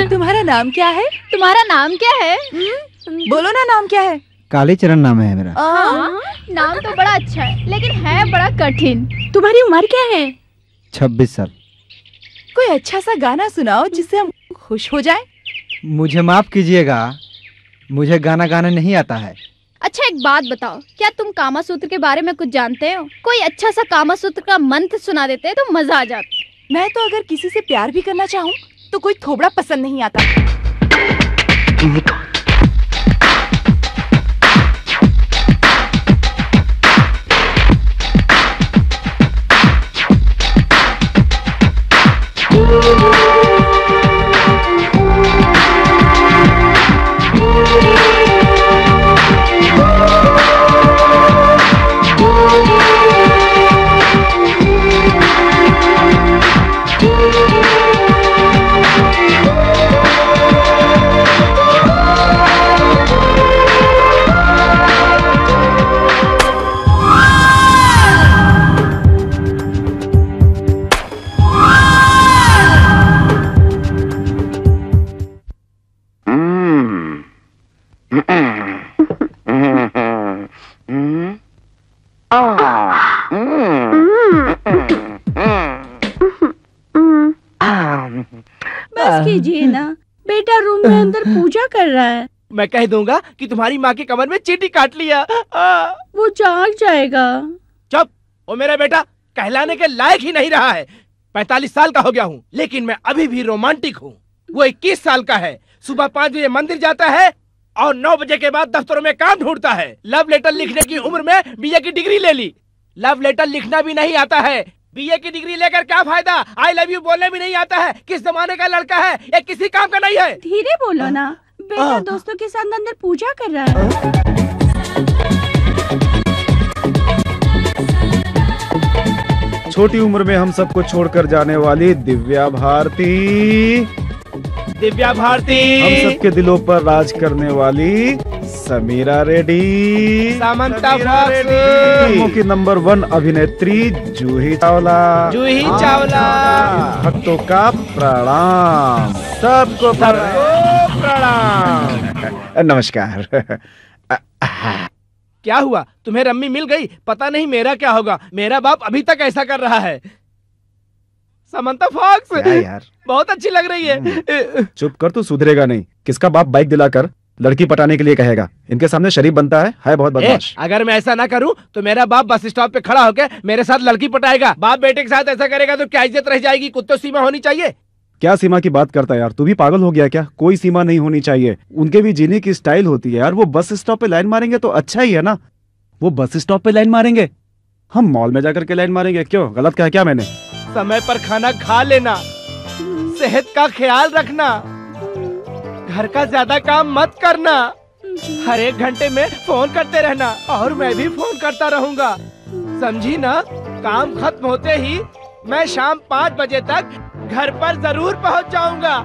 तुम्हारा नाम क्या है? तुम्हारा नाम क्या है? बोलो ना, नाम क्या है? कालीचरण नाम है मेरा। नाम तो बड़ा अच्छा है, लेकिन है बड़ा कठिन। तुम्हारी उम्र क्या है? 26 साल। कोई अच्छा सा गाना सुनाओ जिससे हम खुश हो जाएं। मुझे माफ कीजिएगा, मुझे गाना गाना नहीं आता है। अच्छा एक बात बताओ, क्या तुम कामा सूत्र के बारे में कुछ जानते हो? कोई अच्छा सा कामा सूत्र का मंत्र सुना देते तो मजा आ जाता। मैं तो अगर किसी से प्यार भी करना चाहूँ तो कोई थोबड़ा पसंद नहीं आता। बस कीजिए ना, बेटा रूम में अंदर पूजा कर रहा है। मैं कह दूंगा कि तुम्हारी माँ के कमर में चींटी काट लिया। वो जाग जाएगा। चुप, वो मेरा बेटा कहलाने के लायक ही नहीं रहा है। 45 साल का हो गया हूँ, लेकिन मैं अभी भी रोमांटिक हूँ। वो 21 साल का है, सुबह 5 बजे मंदिर जाता है और 9 बजे के बाद दफ्तरों में काम ढूंढता है। लव लेटर लिखने की उम्र में बीए की डिग्री ले ली। लव लेटर लिखना भी नहीं आता है, बीए की डिग्री लेकर क्या फायदा? आई लव यू बोलने भी नहीं आता है। किस जमाने का लड़का है, ये किसी काम का नहीं है। धीरे बोलो ना, बेटा दोस्तों के साथ अंदर पूजा कर रहा है। छोटी उम्र में हम सबको छोड़कर जाने वाली दिव्या भारती, दिव्या भारती, हम सबके दिलों पर राज करने वाली समीरा रेड्डी, सामंता फॉक्स, फिल्मों की नंबर 1 अभिनेत्री जूही चावला, जूही चावला, भक्तों का प्रणाम, सबको प्रणाम। नमस्कार। क्या हुआ, तुम्हें रम्मी मिल गई? पता नहीं मेरा क्या होगा। मेरा बाप अभी तक ऐसा कर रहा है। समंता फॉक्स यार बहुत अच्छी लग रही है। चुप कर, तू सुधरेगा नहीं। किसका बाप बाइक दिलाकर लड़की पटाने के लिए कहेगा? इनके सामने शरीफ बनता है बहुत बदमाश। अगर मैं ऐसा ना करूं तो मेरा बाप बस स्टॉप पे खड़ा होकर मेरे साथ लड़की पटाएगा। बाप बेटे के साथ ऐसा करेगा तो क्या इज्जत रह जाएगी? कुछ तो सीमा होनी चाहिए। क्या सीमा की बात करता है यार, तू भी पागल हो गया क्या? कोई सीमा नहीं होनी चाहिए। उनके भी जीने की स्टाइल होती है यार। वो बस स्टॉप पे लाइन मारेंगे तो अच्छा ही है ना। वो बस स्टॉप पे लाइन मारेंगे, हम मॉल में जाकर के लाइन मारेंगे। क्यों, गलत कहा क्या मैंने? समय पर खाना खा लेना, सेहत का ख्याल रखना, घर का ज्यादा काम मत करना, हर 1 घंटे में फोन करते रहना और मैं भी फोन करता रहूंगा, समझी ना? काम खत्म होते ही मैं शाम 5 बजे तक घर पर जरूर पहुंच जाऊंगा।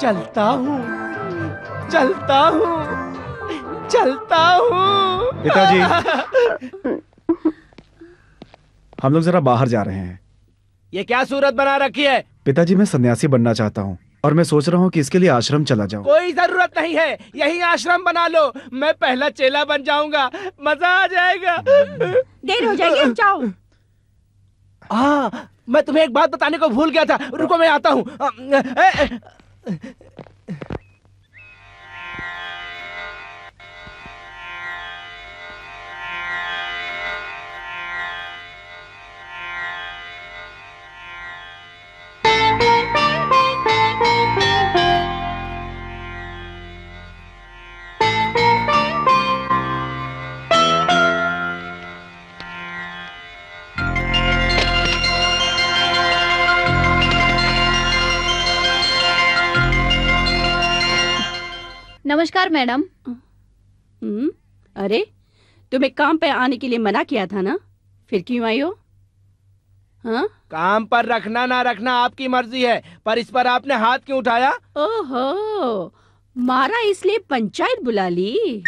चलता हूँ, चलता हूँ, चलता हूँ। पिताजी, हम लोग जरा बाहर जा रहे हैं। ये क्या सूरत बना रखी है? पिताजी, मैं सन्यासी बनना चाहता हूँ और मैं सोच रहा हूँ कि इसके लिए आश्रम चला जाऊँ। कोई जरूरत नहीं है, यही आश्रम बना लो। मैं पहला चेला बन जाऊंगा, मजा आ जाएगा। देर हो जाएगी, अब जाओ। मैं तुम्हें एक बात बताने को भूल गया था, रुको मैं आता हूँ। नमस्कार मैडम। अरे तुम्हें काम पे आने के लिए मना किया था ना, फिर क्यों आई हो? हाँ? काम पर रखना ना रखना आपकी मर्जी है, पर इस पर आपने हाथ क्यों उठाया? ओहो, मारा इसलिए पंचायत बुला ली।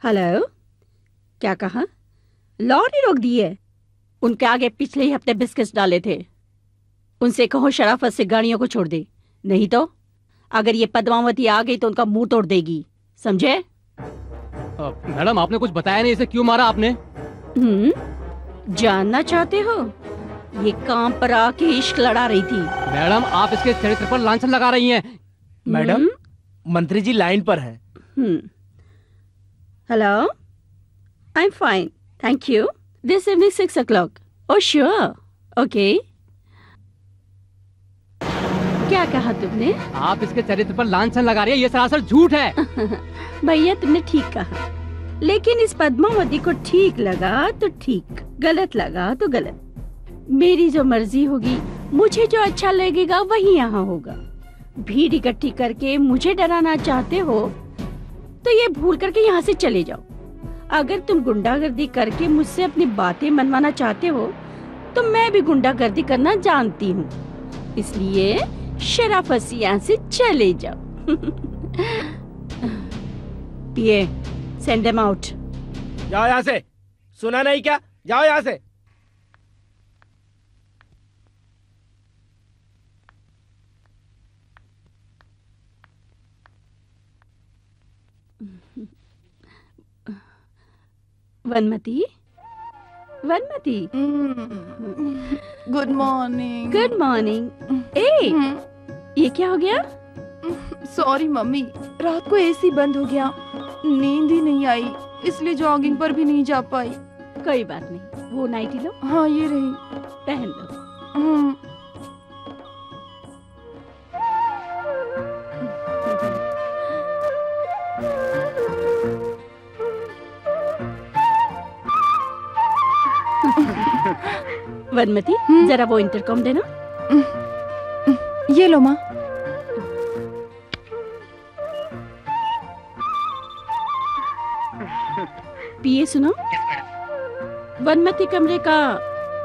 हेलो, क्या कहा? लॉरी रोक दी है? उनके आगे पिछले ही हफ्ते बिस्किट्स डाले थे। उनसे कहो शराफत से गाड़ियों को छोड़ दे, नहीं तो अगर ये पद्मावती आ गई तो उनका मुंह तोड़ देगी, समझे? मैडम आपने कुछ बताया नहीं, इसे क्यों मारा आपने? जानना चाहते हो? ये काम पर आके इश्क लड़ा रही थी। मैडम आप इसके चरित्र पर लांछन लगा रही हैं। मैडम मंत्री जी लाइन पर हैं। Hello, I am fine, thank you. This evening 6 o'clock. Oh sure, okay. क्या कहा तुमने? आप इसके चरित्र पर लांछन लगा रही है, ये सरासर झूठ है। भैया तुमने ठीक कहा, लेकिन इस पद्मावती को ठीक लगा तो ठीक, गलत लगा तो गलत। मेरी जो मर्जी होगी, मुझे जो अच्छा लगेगा वही यहाँ होगा। भीड़ इकट्ठी करके मुझे डराना चाहते हो तो ये भूल करके यहाँ से चले जाओ। अगर तुम गुंडागर्दी करके मुझसे अपनी बातें मनवाना चाहते हो तो मैं भी गुंडागर्दी करना जानती हूँ, इसलिए शराफत से यहाँ से चले जाओ। पिए, सेंड देम आउट। जाओ यहाँ से, सुना नहीं क्या? जाओ यहाँ से। Vanmati, Vanmati. Good morning. Good morning. ए, ये क्या हो गया? सॉरी मम्मी, रात को एसी बंद हो गया, नींद ही नहीं आई, इसलिए जॉगिंग पर भी नहीं जा पाई। कोई बात नहीं, वो नाइटी लो। हाँ ये रही, पहन लो। वनमती, जरा वो इंटरकॉम देना। ये लो माँ। पिए सुनो, वनमती कमरे का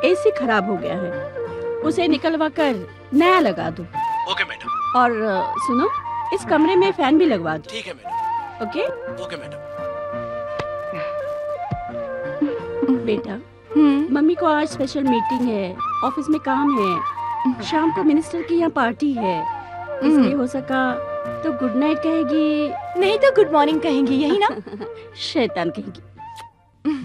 एसी खराब हो गया है, उसे निकलवा कर नया लगा दो। Okay madam. और सुनो, इस कमरे में फैन भी लगवा दो। ठीक है मैडम। ओके? Okay madam. बेटा, मम्मी को आज स्पेशल मीटिंग है, ऑफिस में काम है, शाम को मिनिस्टर की यहाँ पार्टी है, इसलिए हो सका तो गुड नाइट कहेगी, नहीं तो गुड मॉर्निंग कहेंगी, यही ना? शैतान कहेगी।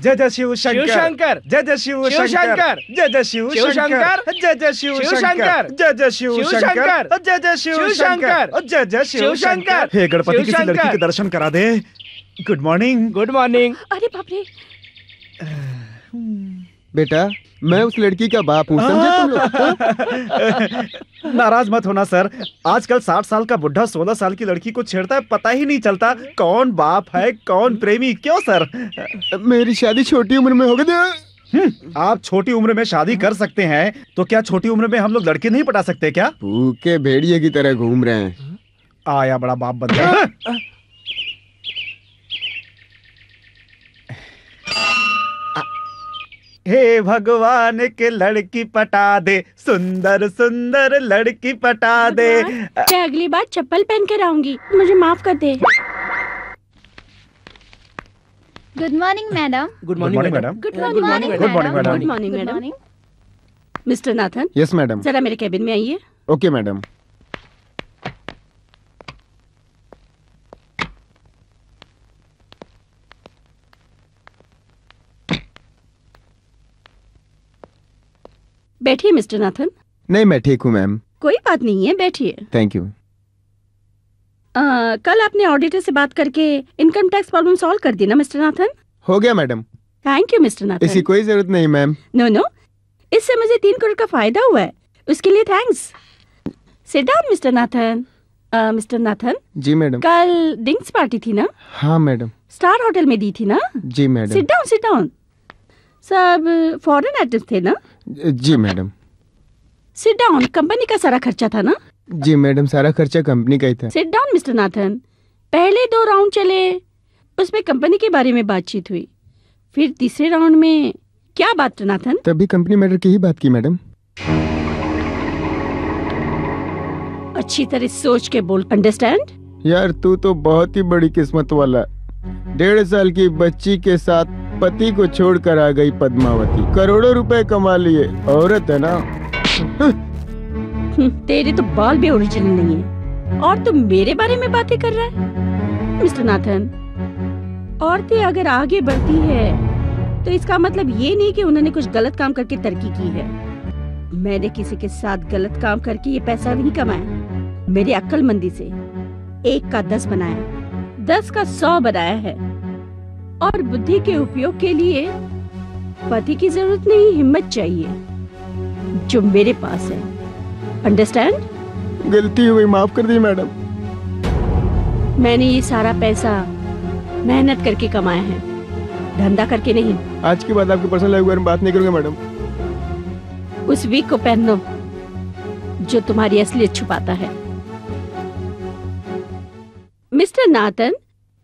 जय जय शिव शंकर, शंकर, जय जय शिव शंकर, जय जय शिव शंकर, जय जय शिव शंकर, जय जय शिव शंकर, जय जय शिव शंकर, जय जय शिव शंकर। हे गणपति, किसी लड़की के दर्शन करा दे। Good morning. Good morning. अरे बाप रे। बेटा, मैं उस लड़की का बाप हूँ, समझे तुम लोग? नाराज मत होना सर, आजकल 60 साल का बुढ़ा 16 साल की लड़की को छेड़ता है, पता ही नहीं चलता कौन बाप है कौन प्रेमी। क्यों सर? मेरी शादी छोटी उम्र में हो गई। आप छोटी उम्र में शादी कर सकते हैं, तो क्या छोटी उम्र में हम लोग लड़के नहीं पटा सकते क्या? भूखे भेड़िए की तरह घूम रहे हैं। आया बड़ा बाप बन गया। हे भगवान के लड़की पटा दे, सुंदर सुंदर लड़की पटा दे। मैं अगली बार चप्पल पहन कर आऊंगी, मुझे माफ कर दे। Good morning madam. Good morning madam. Good morning madam. Good morning madam. Good morning madam. Mister Nathan, yes madam. जरा मेरे कैबिन में आइए। Okay madam. बैठिए मिस्टर नाथन। नहीं, मैं ठीक हूँ मैम। कोई बात नहीं है, बैठिए। Thank you. कल आपने ऑडिटर से बात करके इनकम टैक्स प्रॉब्लम सॉल्व कर दी ना मिस्टर नाथन? हो गया madam. Thank you mister Nathan. इसकी कोई जरूरत नहीं मैम। नो नो, इससे मुझे 3 करोड़ का फायदा हुआ है, उसके लिए thanks. Sit down mister Nathan. Mister Nathan, जी मैडम। कल ड्रिंक्स पार्टी थी ना? हाँ मैडम। स्टार होटल में दी थी ना? जी madam. Sit down, sit down. सब फॉरेन आर्टिस्ट थे ना? जी मैडम। Sit down. कंपनी का सारा खर्चा था ना? जी मैडम, सारा खर्चा कंपनी का ही था। Seat down mister Nathan. पहले 2 राउंड चले, उसमें कंपनी के बारे में बातचीत हुई। फिर तीसरे राउंड में क्या बात नाथन? तभी कंपनी मैटर की ही बात की मैडम। अच्छी तरह सोच के बोल, अंडरस्टैंड? यार तू तो बहुत ही बड़ी किस्मत वाला। 1.5 साल की बच्ची के साथ पति को छोड़कर आ गई पद्मावती, करोड़ों रुपए कमा लिए। औरत है ना। तेरे तो बाल भी ओरिजिनल नहीं है और तुम मेरे बारे में बातें कर रहा है मिस्टर नाथन। औरतें अगर आगे बढ़ती है तो इसका मतलब ये नहीं कि उन्होंने कुछ गलत काम करके तरक्की की है। मैंने किसी के साथ गलत काम करके ये पैसा नहीं कमाया। मेरी अक्लमंदी से 1 का 10 बनाया, 10 का 100 बनाया है। और बुद्धि के उपयोग के लिए पति की जरूरत नहीं, हिम्मत चाहिए, जो मेरे पास है। अंडरस्टैंड? गलती हुई, माफ कर दी मैडम। मैंने ये सारा पैसा मेहनत करके कमाया है, धंधा करके नहीं। आज के बाद आपके पर्सनल लाइफ के बारे में बात नहीं करूंगा मैडम। उस वीक को पहनो जो तुम्हारी असलियत छुपाता है। मिस्टर नाथन,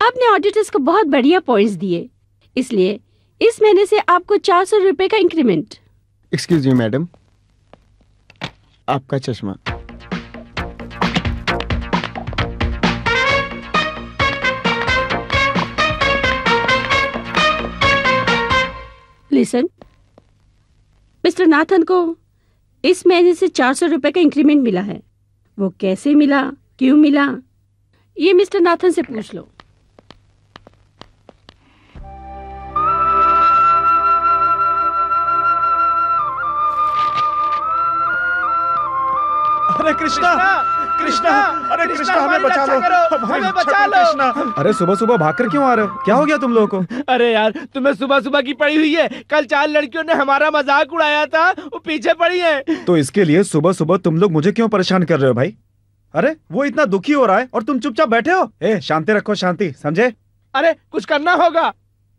आपने ऑडिटर्स को बहुत बढ़िया पॉइंट्स दिए, इसलिए इस महीने से आपको 400 रुपए का इंक्रीमेंट। एक्सक्यूज मी मैडम, आपका चश्मा। लिसन, मिस्टर नाथन को इस महीने से 400 रुपए का इंक्रीमेंट मिला है। वो कैसे मिला, क्यों मिला, ये मिस्टर नाथन से पूछ लो। अरे कृष्णा, कृष्णा, अरे कृष्णा हमें बचा लो, हमें बचा लो। कृष्णा। अरे सुबह सुबह भागकर क्यों आ रहे हो? क्या हो गया तुम लोगों को? अरे यार, तुम्हें सुबह सुबह की पड़ी हुई है। कल 4 लड़कियों ने हमारा मजाक उड़ाया था, वो पीछे पड़ी हैं। तो इसके लिए सुबह सुबह तुम लोग मुझे क्यों परेशान कर रहे हो भाई? अरे वो इतना दुखी हो रहा है और तुम चुपचाप बैठे हो। ए, शांति रखो, शांति, समझे? अरे कुछ करना होगा।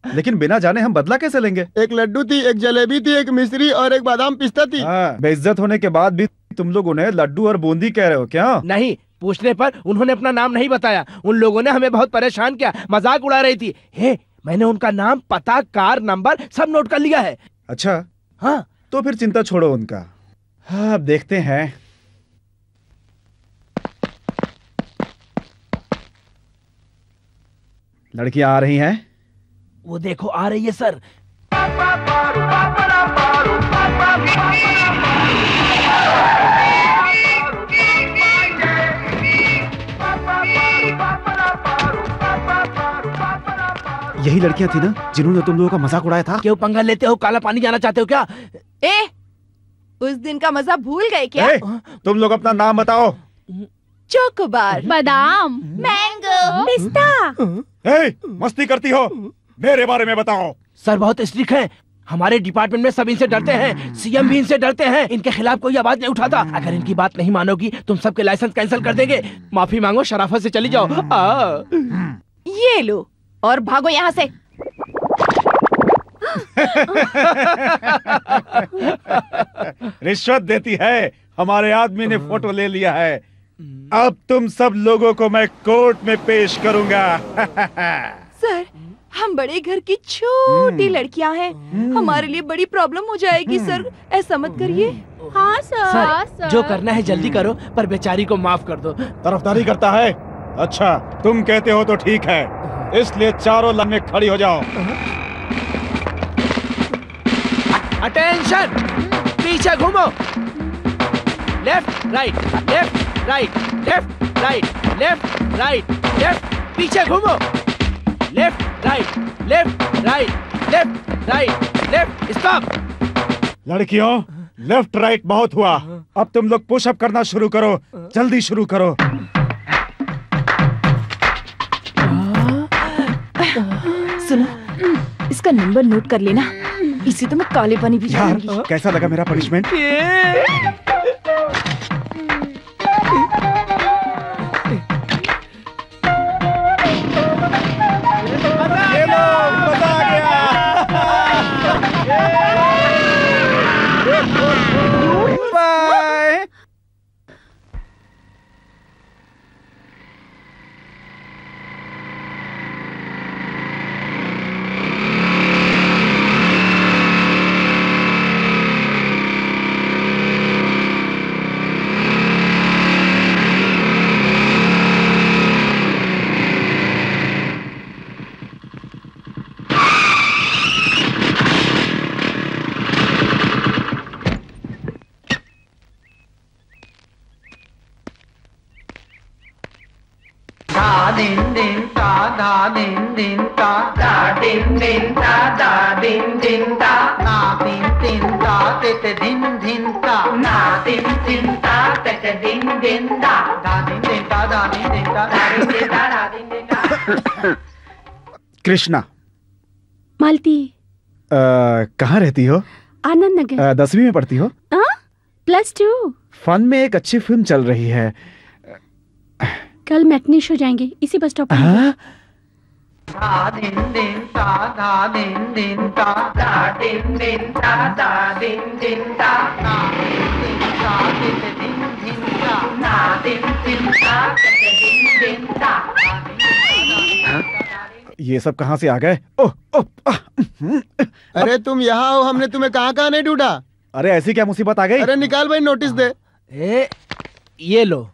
लेकिन बिना जाने हम बदला कैसे लेंगे? एक लड्डू थी, एक जलेबी थी, एक मिश्री और एक बादाम पिस्ता थी। बेइज्जत होने के बाद भी तुम लोग उन्हें लड्डू और बूंदी कह रहे हो क्या? नहीं, पूछने पर उन्होंने अपना नाम नहीं बताया। उन लोगों ने हमें बहुत परेशान किया, मजाक उड़ा रही थी। हे, मैंने उनका नाम, पता, कार नंबर सब नोट कर लिया है। अच्छा, हाँ। तो फिर चिंता छोड़ो उनका। हाँ, अब देखते हैं। लड़कियां आ रही हैं। वो देखो आ रही है सर। यही लड़कियां थी ना जिन्होंने तुम लोगों का मजाक उड़ाया था? क्यों पंगा लेते हो? काला पानी जाना चाहते हो क्या? ए, उस दिन का मजा भूल गए क्या? तुम लोग अपना नाम बताओ। चोकोबार, बादाम, मैंगो, पिस्ता। मस्ती करती हो? मेरे बारे में बताओ। सर बहुत स्ट्रिक्ट है। हमारे डिपार्टमेंट में सब इनसे डरते हैं, सीएम भी इनसे डरते हैं। इनके खिलाफ कोई आवाज नहीं उठाता। अगर इनकी बात नहीं मानोगी तुम सबके लाइसेंस कैंसिल कर देंगे। माफी मांगो, शराफत से चली जाओ। ये लो और भागो यहाँ से। रिश्वत देती है। हमारे आदमी ने फोटो ले लिया है। अब तुम सब लोगों को मैं कोर्ट में पेश करूंगा। सर, हम बड़े घर की छोटी लड़कियां हैं, हमारे लिए बड़ी प्रॉब्लम हो जाएगी सर, ऐसा मत करिए। हाँ सर। सर, जो करना है जल्दी करो, पर बेचारी को माफ कर दो। तरफदारी करता है? अच्छा, तुम कहते हो तो ठीक है, इसलिए चारों लाइन में खड़ी हो जाओ। अटेंशन, पीछे घूमो। Left right, left right, left right, left right, left, पीछे घूमो। Left right, left right, left right, left, stop. लड़कियों, लेफ्ट राइट बहुत हुआ, अब तुम लोग पुशअप करना शुरू करो। जल्दी शुरू करो। सुनो, इसका नंबर नोट कर लेना, इसी तो मैं काले पानी भी यार, कैसा लगा मेरा पनिशमेंट? ता धा दिन दिन ता धा दिन दिन ता धा दिन दिन ता ना दिन दिन ता तित दिन दिन ता ना दिन दिन ता तित दिन दिन ता धा दिन दिन ता धा दिन दिन ता धा दिन दिन ता धा दिन दिन ता। कृष्णा, मालती कहाँ रहती हो? आनंद नगर। 10वीं में पढ़ती हो? +2। फन में एक अच्छी फिल्म चल रही है। कल मैटनी शो जाएंगे इसी बस स्टॉप पर। धा दिन दिन ता धा दिन दिन ता धा दिन दिन ता धा दिन दिन ता ना दिन दिन ता तित दिन दिन ता ना दिन दिन ता तित दिन दिन ता। ये सब कहाँ से आ गए? ओह ओह, अरे तुम यहाँ हो, हमने तुम्हें कहाँ कहाँ नहीं ढूंढा। अरे ऐसी क्या मुसीबत आ गई? अरे निकाल भाई, नोटिस दे। ये लो।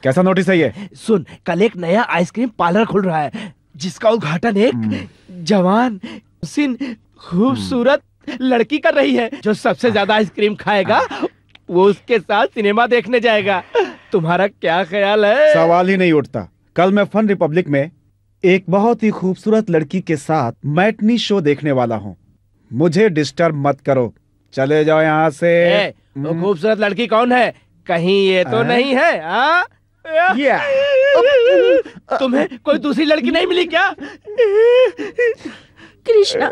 कैसा नोटिस है ये? सुन, कल एक नया आइसक्रीम पार्लर खुल रहा है जिसका उद्घाटन एक जवान हसीन खूबसूरत लड़की कर रही है। जो सबसे ज्यादा आइसक्रीम खाएगा वो उसके साथ सिनेमा देखने जाएगा। तुम्हारा क्या ख्याल है? सवाल ही नहीं उठता। कल मैं फन रिपब्लिक में एक बहुत ही खूबसूरत लड़की के साथ मैटनी शो देखने वाला हूँ। मुझे डिस्टर्ब मत करो, चले जाओ यहाँ से। वो खूबसूरत लड़की कौन है? कहीं ये तो नहीं है? हाँ? तुम्हें कोई दूसरी लड़की नहीं मिली क्या? कृष्णा,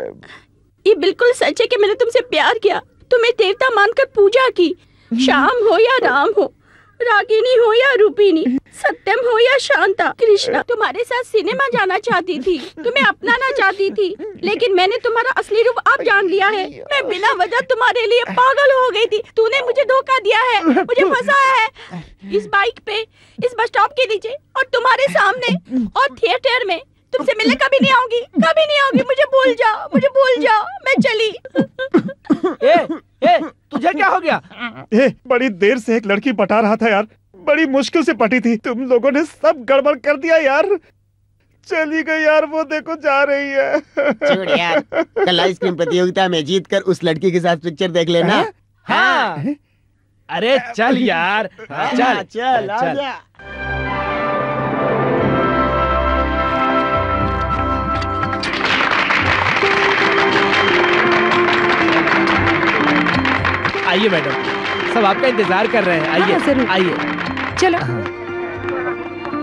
ये बिल्कुल सच है कि मैंने तुमसे प्यार किया, तुम्हें देवता मानकर पूजा की। श्याम हो या राम हो, रागिनी हो या रूपिनी, सत्यम हो या शांता, कृष्णा तुम्हारे साथ सिनेमा जाना चाहती थी, तुम्हें अपनाना चाहती थी, लेकिन मैंने तुम्हारा असली रूप अब जान लिया है। मैं बिना वजह तुम्हारे लिए पागल हो गई थी। तूने मुझे धोखा दिया है, मुझे फंसाया है। इस बाइक पे, इस बस स्टॉप के नीचे और तुम्हारे सामने और थिएटर में तुमसे मिलने कभी नहीं आऊंगी, कभी नहीं आऊंगी। मुझे भूल जाओ, मुझे भूल जाओ, मैं चली। ए, तुझे क्या हो गया? बड़ी देर से एक लड़की पटा रहा था यार, बड़ी मुश्किल से पटी थी। तुम लोगों ने सब गड़बड़ कर दिया यार। चली गई यार, वो देखो जा रही है। छोड़ यार, कल आइसक्रीम प्रतियोगिता में जीत कर उस लड़की के साथ पिक्चर देख लेना। हाँ। अरे चल यार, चल चल आ जा। आइए मैडम, सब आपका इंतजार कर रहे हैं। आइए जरूर। आइए। चलो।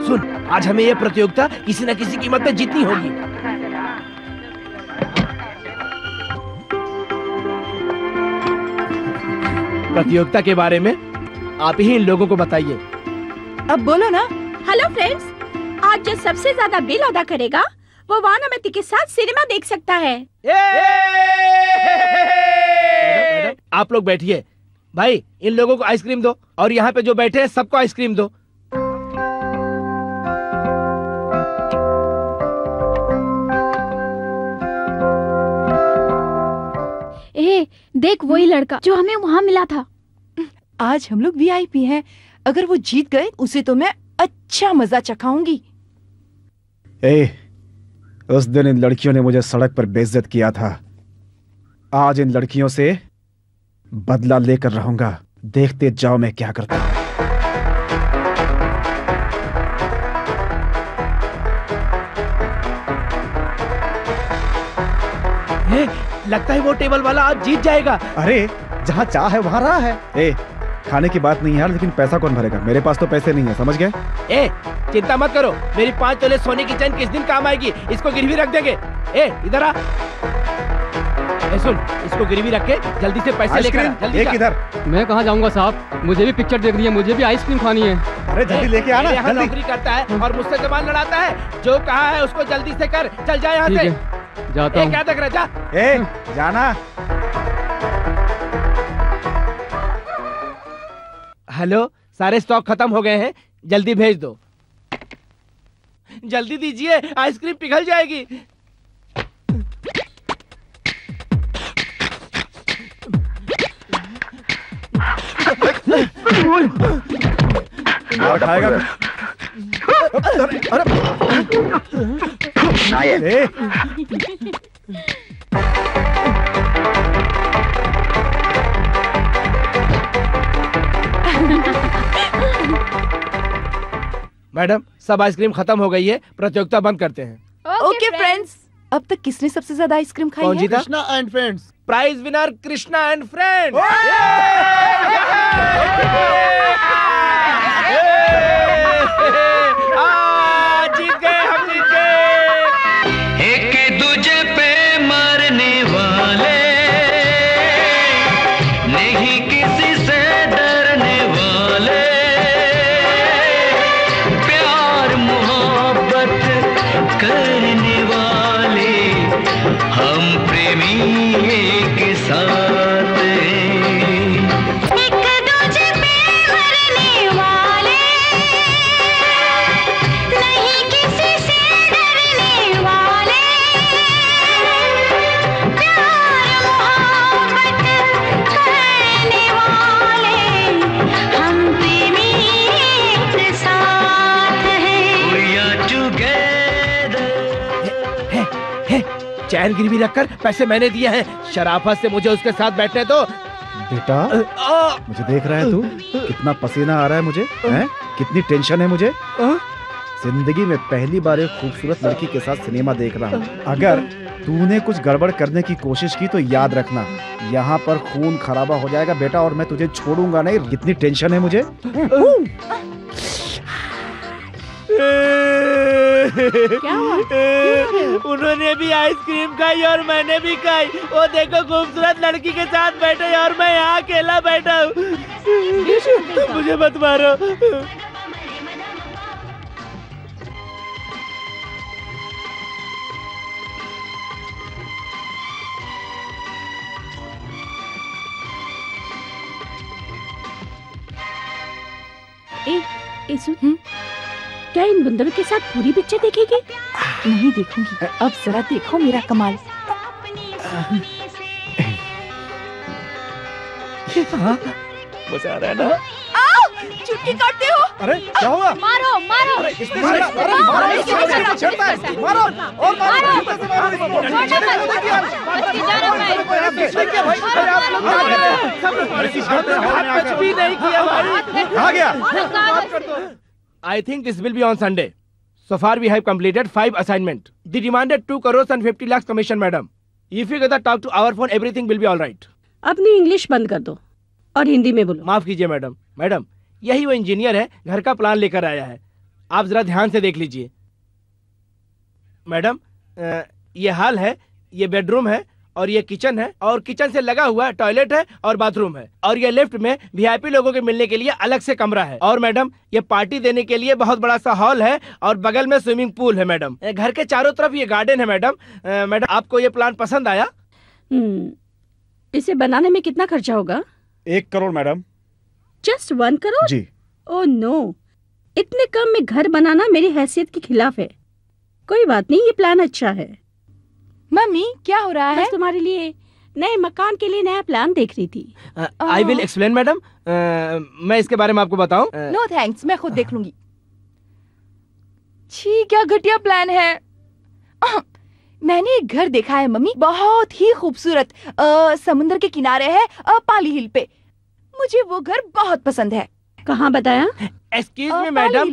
सुन, आज हमें ये प्रतियोगिता किसी न किसी कीमत पे जीतनी होगी। प्रतियोगिता के बारे में आप ही इन लोगों को बताइए। अब बोलो ना। हेलो फ्रेंड्स, आज जो सबसे ज्यादा बिल अदा करेगा वो वानामती के साथ सिनेमा देख सकता है। मैडम, आप लोग बैठिए। भाई, इन लोगों को आइसक्रीम दो और यहाँ पे जो बैठे हैं सबको आइसक्रीम दो। देख वही लड़का जो हमें वहाँ मिला था। आज हम लोग VIP हैं। अगर वो जीत गए उसे तो मैं अच्छा मजा चखाऊंगी। उस दिन इन लड़कियों ने मुझे सड़क पर बेइज्जत किया था। आज इन लड़कियों से बदला लेकर रहूंगा। देखते जाओ मैं क्या करता हूं। लगता है वो टेबल वाला आज जीत जाएगा। अरे जहाँ चाह है वहाँ रहा है। खाने की बात नहीं यार, लेकिन पैसा कौन भरेगा? मेरे पास तो पैसे नहीं है, समझ गए? चिंता मत करो, मेरी 5 तोले सोने की चैन किस दिन काम आएगी, इसको गिरवी रख देंगे। इधर आ। सुन, इसको गिरवी रख के जल्दी से पैसे लेकर आ, जल्दी जा। इधर। मैं कहाँ जाऊँगा साहब, मुझे भी पिक्चर देखनी है, मुझे भी आइसक्रीम खानी है। अरे जल्दी लेके आना। यहाँ नौकरी करता है और मुझसे जबान लड़ाता है। जो कहा है उसको जल्दी से कर, चल जा यहाँ से। जाता हूँ। क्या देख रहा, जा। जाना। हेलो, सारे स्टॉक खत्म हो गए हैं, जल्दी भेज दो। जल्दी दीजिए, आइसक्रीम पिघल जाएगी। खाएगा। अरे मैडम सब आइसक्रीम खत्म हो गई है, प्रतियोगिता बंद करते हैं। ओके फ्रेंड्स, अब तक किसने सबसे ज्यादा आइसक्रीम खाई कौन है? जीता? Krishna and friends. Prize winner Krishna and friend. जीत गए, हम जीत गए। एक दूजे पे मरने वाले, नहीं किसी से डरने वाले, प्यार मोहब्बत करने वाले, हम प्रेमी एक साथ हैं। एक दूजे पे मरने वाले, नहीं किसी से डरने वाले, प्यार मोहब्बत करने वाले, हम प्रेमी एक साथ हैं। We are together। चैन गिरवी रखकर पैसे मैंने दिए हैं, शराफत से मुझे उसके साथ बैठने दो। बेटा मुझे देख रहा है तू? कितना पसीना आ रहा है मुझे, हैं? कितनी टेंशन है मुझे। जिंदगी में पहली बार एक खूबसूरत लड़की के साथ सिनेमा देख रहा हूँ। अगर तूने कुछ गड़बड़ करने की कोशिश की तो याद रखना, यहाँ पर खून खराबा हो जाएगा बेटा, और मैं तुझे छोड़ूंगा नहीं। कितनी टेंशन है मुझे। क्या हुआ? उन्होंने भी आइसक्रीम खाई और मैंने भी खाई। वो देखो खूबसूरत लड़की के साथ बैठे और मैं यहाँ अकेला बैठा हूँ। मुझे मत मारो। ए सुन, क्या इन बंदरों के साथ पूरी पिक्चर देखेगी? नहीं देखूंगी, अब जरा देखो मेरा कमाल। मजा आ रहा है ना? चुटकी काटते हो? अरे क्या हुआ? मारो मारो कुछ भी नहीं किया भाई। कहाँ गया? I think this will be on Sunday. So far we have completed 5 assignment. The demanded 2 crores and 50 lakhs commission, madam. If you get the talk to our phone, everything will be all right. अपनी English बंद कर दो और हिंदी में बोलो। माफ कीजिए madam. Madam यही वो इंजीनियर है, घर का प्लान लेकर आया है, आप जरा ध्यान से देख लीजिए। मैडम ये हॉल है, ये बेडरूम है, और ये किचन है, और किचन से लगा हुआ टॉयलेट है और बाथरूम है, और ये लेफ्ट में वीआईपी लोगों के मिलने के लिए अलग से कमरा है, और मैडम ये पार्टी देने के लिए बहुत बड़ा सा हॉल है, और बगल में स्विमिंग पूल है। मैडम घर के चारों तरफ ये गार्डन है। मैडम मैडम आपको ये प्लान पसंद आया? इसे बनाने में कितना खर्चा होगा? 1 करोड़ मैडम। जस्ट 1 करोड़? जी। ओह नो, इतने कम में घर बनाना मेरी हैसियत के खिलाफ है। कोई बात नहीं, ये प्लान अच्छा है। मम्मी क्या हो रहा है? बस तुम्हारे लिए नए मकान के लिए नया प्लान देख रही थी। I will explain madam. मैं इसके बारे में आपको बताऊं? नो थैंक्स, मैं खुद देख लूंगी। छी क्या घटिया प्लान है। मैंने एक घर देखा है मम्मी, बहुत ही खूबसूरत, समुद्र के किनारे है, पाली हिल पे। मुझे वो घर बहुत पसंद है। कहाँ बताया? Excuse me madam,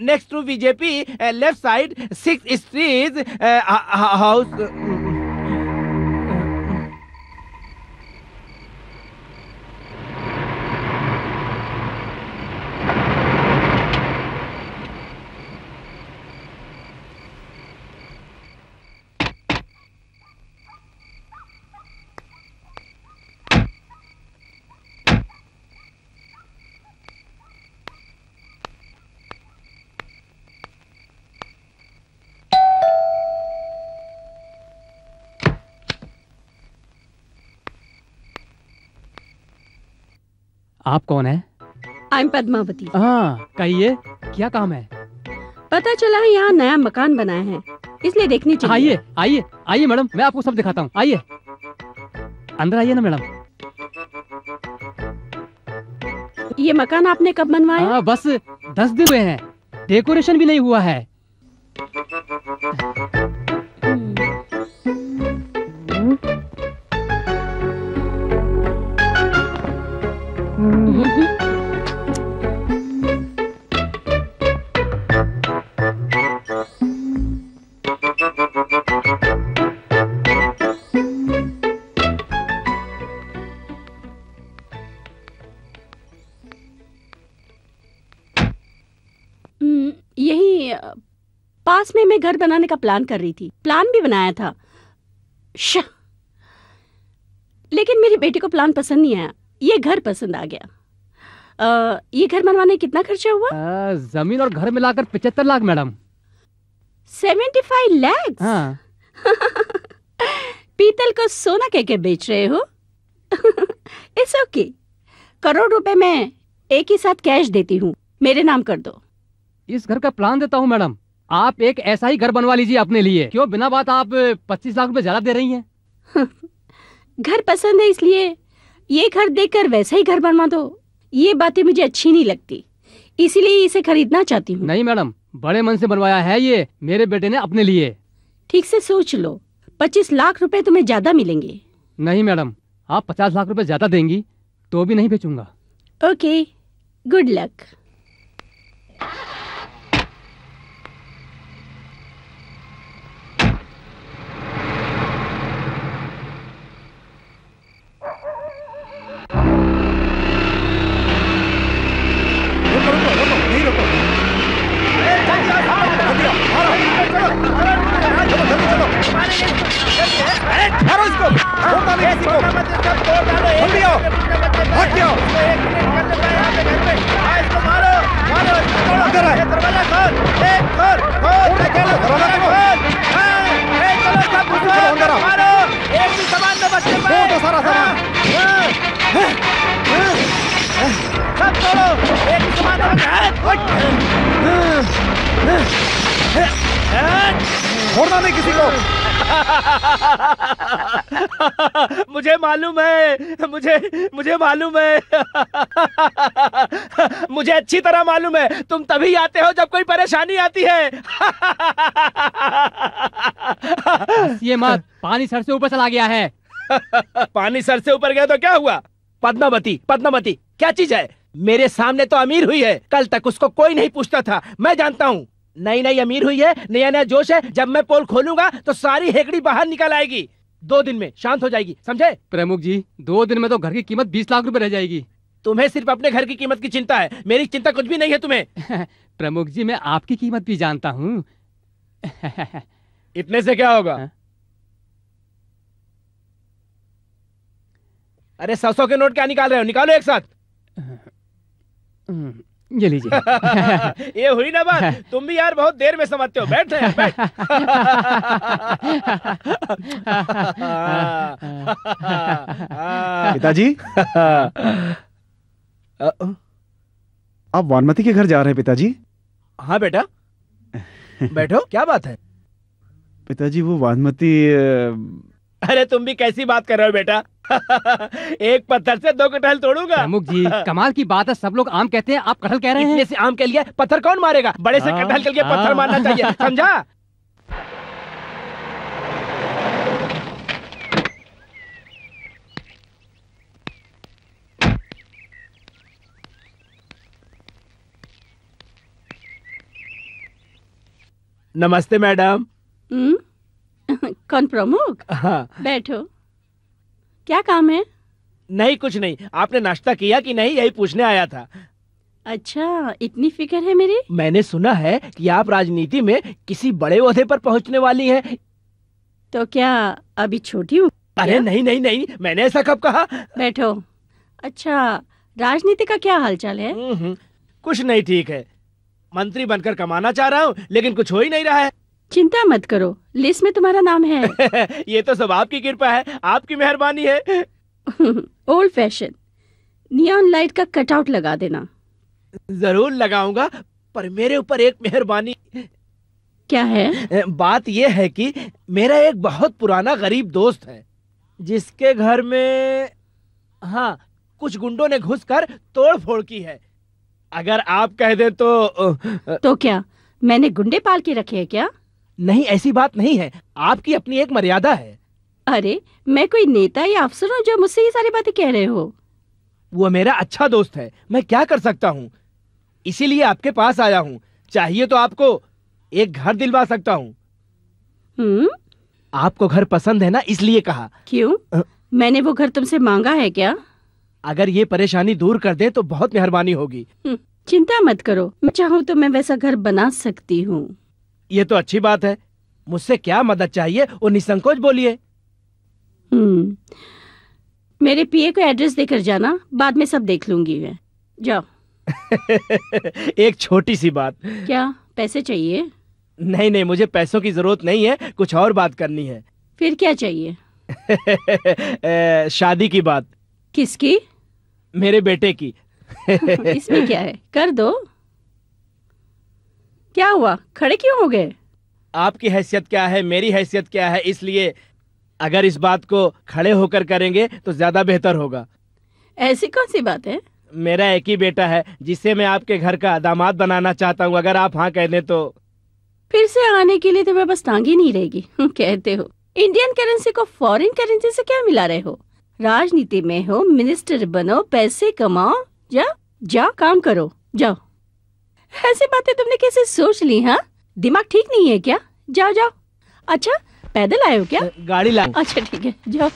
next to BJP, left side 6 street house. आप कौन है? I am Padmavati. हाँ कहिए, क्या काम है? पता चला है यहाँ नया मकान बनाया है, इसलिए देखनी चाहिए। आइए आइए आइए मैडम, मैं आपको सब दिखाता हूँ। आइए अंदर आइए ना मैडम। ये मकान आपने कब बनवाया? हाँ बस 10 दिन हुए हैं, डेकोरेशन भी नहीं हुआ है। घर बनाने का प्लान कर रही थी, प्लान भी बनाया था। लेकिन मेरी बेटी को प्लान पसंद नहीं आया, ये घर पसंद आ गया। ये घर बनवाने कितना खर्चा हुआ? जमीन और घर मिलाकर 75 लाख मैडम। 75 लाख? हाँ। पीतल को सोना कह के बेच रहे हो? It's okay. करोड़ रुपए मैं एक ही साथ कैश देती हूँ, मेरे नाम कर दो। इस घर का प्लान देता हूँ मैडम, आप एक ऐसा ही घर बनवा लीजिए अपने लिए। क्यों बिना बात आप 25 लाख रुपए ज्यादा दे रही हैं? घर पसंद है इसलिए ये घर देखकर वैसा ही घर बनवा दो, ये बातें मुझे अच्छी नहीं लगती, इसीलिए इसे खरीदना चाहती हूँ। नहीं मैडम, बड़े मन से बनवाया है ये मेरे बेटे ने अपने लिए। ठीक से सोच लो, 25 लाख रुपए तुम्हें ज्यादा मिलेंगे। नहीं मैडम, आप 50 लाख रुपए ज्यादा देंगी तो भी नहीं बेचूंगा। Okay, good luck. मारो इसको, छोड़ना नहीं किसी को, जल्दी आओ, हट जाओ, इसको मारो, मारो, इधर है, दरवाजा खोल, खोल, दरवाजा खोल, चलो सब घुसो, मारो, एक भी सामान न बचे, तो सारा सामान, सब छोड़ो, एक भी सामान न बचे, छोड़ना नहीं किसी को। मुझे मालूम है, मुझे मालूम है, मुझे अच्छी तरह मालूम है, तुम तभी आते हो जब कोई परेशानी आती है। ये मत, पानी सर से ऊपर चला गया है। पानी सर से ऊपर गया तो क्या हुआ? पद्मावती, पद्मावती क्या चीज है? मेरे सामने तो अमीर हुई है, कल तक उसको कोई नहीं पूछता था, मैं जानता हूँ। नई नई अमीर हुई है, नया नया जोश है, जब मैं पोल खोलूंगा तो सारी हेकड़ी बाहर निकल आएगी। 2 दिन में शांत हो जाएगी, समझे? प्रमुख जी, 2 दिन में तो घर की कीमत 20 लाख रुपए रह जाएगी। तुम्हें सिर्फ अपने घर की कीमत की चिंता है, मेरी चिंता कुछ भी नहीं है तुम्हें। प्रमुख जी, मैं आपकी कीमत भी जानता हूँ। इतने से क्या होगा? अरे 100 के नोट क्या निकाल रहे हो? निकालो एक साथ। ये लीजिए। ये हुई ना बात, तुम भी यार बहुत देर में समझते हो। बैठ यार, बैठ। पिताजी, आप वानमती के घर जा रहे हैं पिताजी? हाँ बेटा, बैठो। क्या बात है? पिताजी वो वानमती अरे तुम भी कैसी बात कर रहे हो बेटा? एक पत्थर से 2 कटहल तोड़ूंगा? प्रमुख जी, कमाल की बात है, सब लोग आम कहते हैं, आप कटहल कह रहे हैं। इतने से आम के लिए पत्थर कौन मारेगा? बड़े से कटहल के लिए पत्थर मारना चाहिए, समझा? नमस्ते मैडम। कौन प्रमुख? हाँ। बैठो, क्या काम है? नहीं कुछ नहीं, आपने नाश्ता किया कि नहीं यही पूछने आया था। अच्छा, इतनी फिक्र है मेरी? मैंने सुना है कि आप राजनीति में किसी बड़े ओहदे पर पहुंचने वाली हैं। तो क्या अभी छोटी हूँ? अरे नहीं नहीं नहीं, मैंने ऐसा कब कहा? बैठो। अच्छा, राजनीति का क्या हालचाल है? कुछ नहीं, ठीक है। मंत्री बनकर कमाना चाह रहा हूँ, लेकिन कुछ हो ही नहीं रहा है। चिंता मत करो, लिस्ट में तुम्हारा नाम है। ये तो सब आपकी कृपा है, आपकी मेहरबानी है। ओल्ड फैशन नियॉन लाइट का कटआउट लगा देना। जरूर लगाऊंगा, पर मेरे ऊपर एक मेहरबानी। क्या है? बात यह है कि मेरा एक बहुत पुराना गरीब दोस्त है, जिसके घर में हाँ कुछ गुंडों ने घुसकर तोड़ फोड़ की है। अगर आप कह दे तो क्या मैंने गुंडे पाल के रखे हैं क्या? नहीं, ऐसी बात नहीं है, आपकी अपनी एक मर्यादा है। अरे मैं कोई नेता या अफसर हूँ जो मुझसे ये सारी बातें कह रहे हो? वो मेरा अच्छा दोस्त है, मैं क्या कर सकता हूँ, इसीलिए आपके पास आया हूँ। चाहिए तो आपको एक घर दिलवा सकता हूँ। आपको घर पसंद है ना, इसलिए कहा। क्यों? मैंने वो घर तुमसे मांगा है क्या? अगर ये परेशानी दूर कर दे तो बहुत मेहरबानी होगी। चिंता मत करो, मैं चाहूँ तो मैं वैसा घर बना सकती हूँ। ये तो अच्छी बात है। मुझसे क्या मदद चाहिए वो निसंकोच बोलिए। मेरे पीए को एड्रेस देकर जाना, बाद में सब देख लूंगी मैं। जाओ। एक छोटी सी बात। क्या पैसे चाहिए? नहीं नहीं, मुझे पैसों की जरूरत नहीं है, कुछ और बात करनी है। फिर क्या चाहिए? शादी की बात। किसकी? मेरे बेटे की। इसमें क्या है, कर दो। क्या हुआ, खड़े क्यों हो गए? आपकी हैसियत क्या है, मेरी हैसियत क्या है, इसलिए अगर इस बात को खड़े होकर करेंगे तो ज्यादा बेहतर होगा। ऐसी कौन सी बात है? मेरा एक ही बेटा है जिसे मैं आपके घर का दामाद बनाना चाहता हूँ। अगर आप हाँ कह दें तो। फिर से आने के लिए तो मैं बस टांगी नहीं रहेगी। कहते हो इंडियन करेंसी को फॉरेन करेंसी से क्या मिला रहे हो? राजनीति में हो, मिनिस्टर बनो, पैसे कमाओ, जाओ काम करो, जाओ। ऐसी बातें तुमने कैसे सोच ली? हाँ, दिमाग ठीक नहीं है क्या? जाओ जाओ। अच्छा, पैदल आए हो क्या? गाड़ी ला। अच्छा ठीक है, जाओ।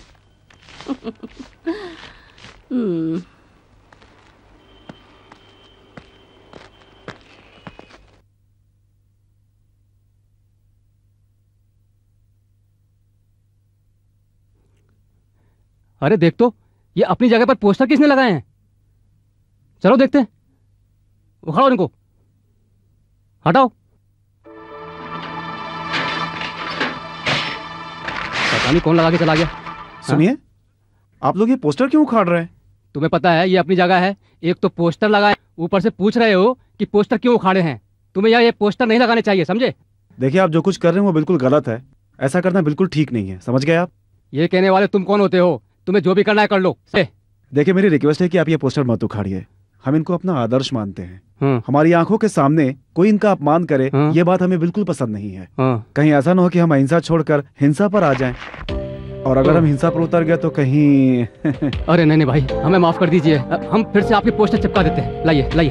अरे देख तो, ये अपनी जगह पर पोस्टर किसने लगाए हैं? चलो देखते हैं। उखाड़ो इनको, हटाओ। पता नहीं कौन लगा के चला गया। सुनिए, आप लोग ये पोस्टर क्यों उखाड़ रहे हैं? तुम्हें पता है ये अपनी जगह है, एक तो पोस्टर लगाए, ऊपर से पूछ रहे हो कि पोस्टर क्यों उखाड़े हैं। तुम्हें यहाँ ये पोस्टर नहीं लगाने चाहिए, समझे? देखिए, आप जो कुछ कर रहे हैं वो बिल्कुल गलत है। ऐसा करना बिल्कुल ठीक नहीं है, समझ गए आप? ये कहने वाले तुम कौन होते हो? तुम्हें जो भी करना है कर लो। देखिए, मेरी रिक्वेस्ट है कि आप ये पोस्टर मत उखाड़िए। हम इनको अपना आदर्श मानते हैं। हमारी आंखों के सामने कोई इनका अपमान करे, ये बात हमें बिल्कुल पसंद नहीं है। कहीं ऐसा ना हो कि हम अहिंसा छोड़कर हिंसा पर आ जाएं। और अगर हम हिंसा पर उतर गए तो कहीं अरे नहीं नहीं भाई, हमें माफ कर दीजिए। हम फिर से आपके पोस्टर चिपका देते हैं। लाइए लाइए।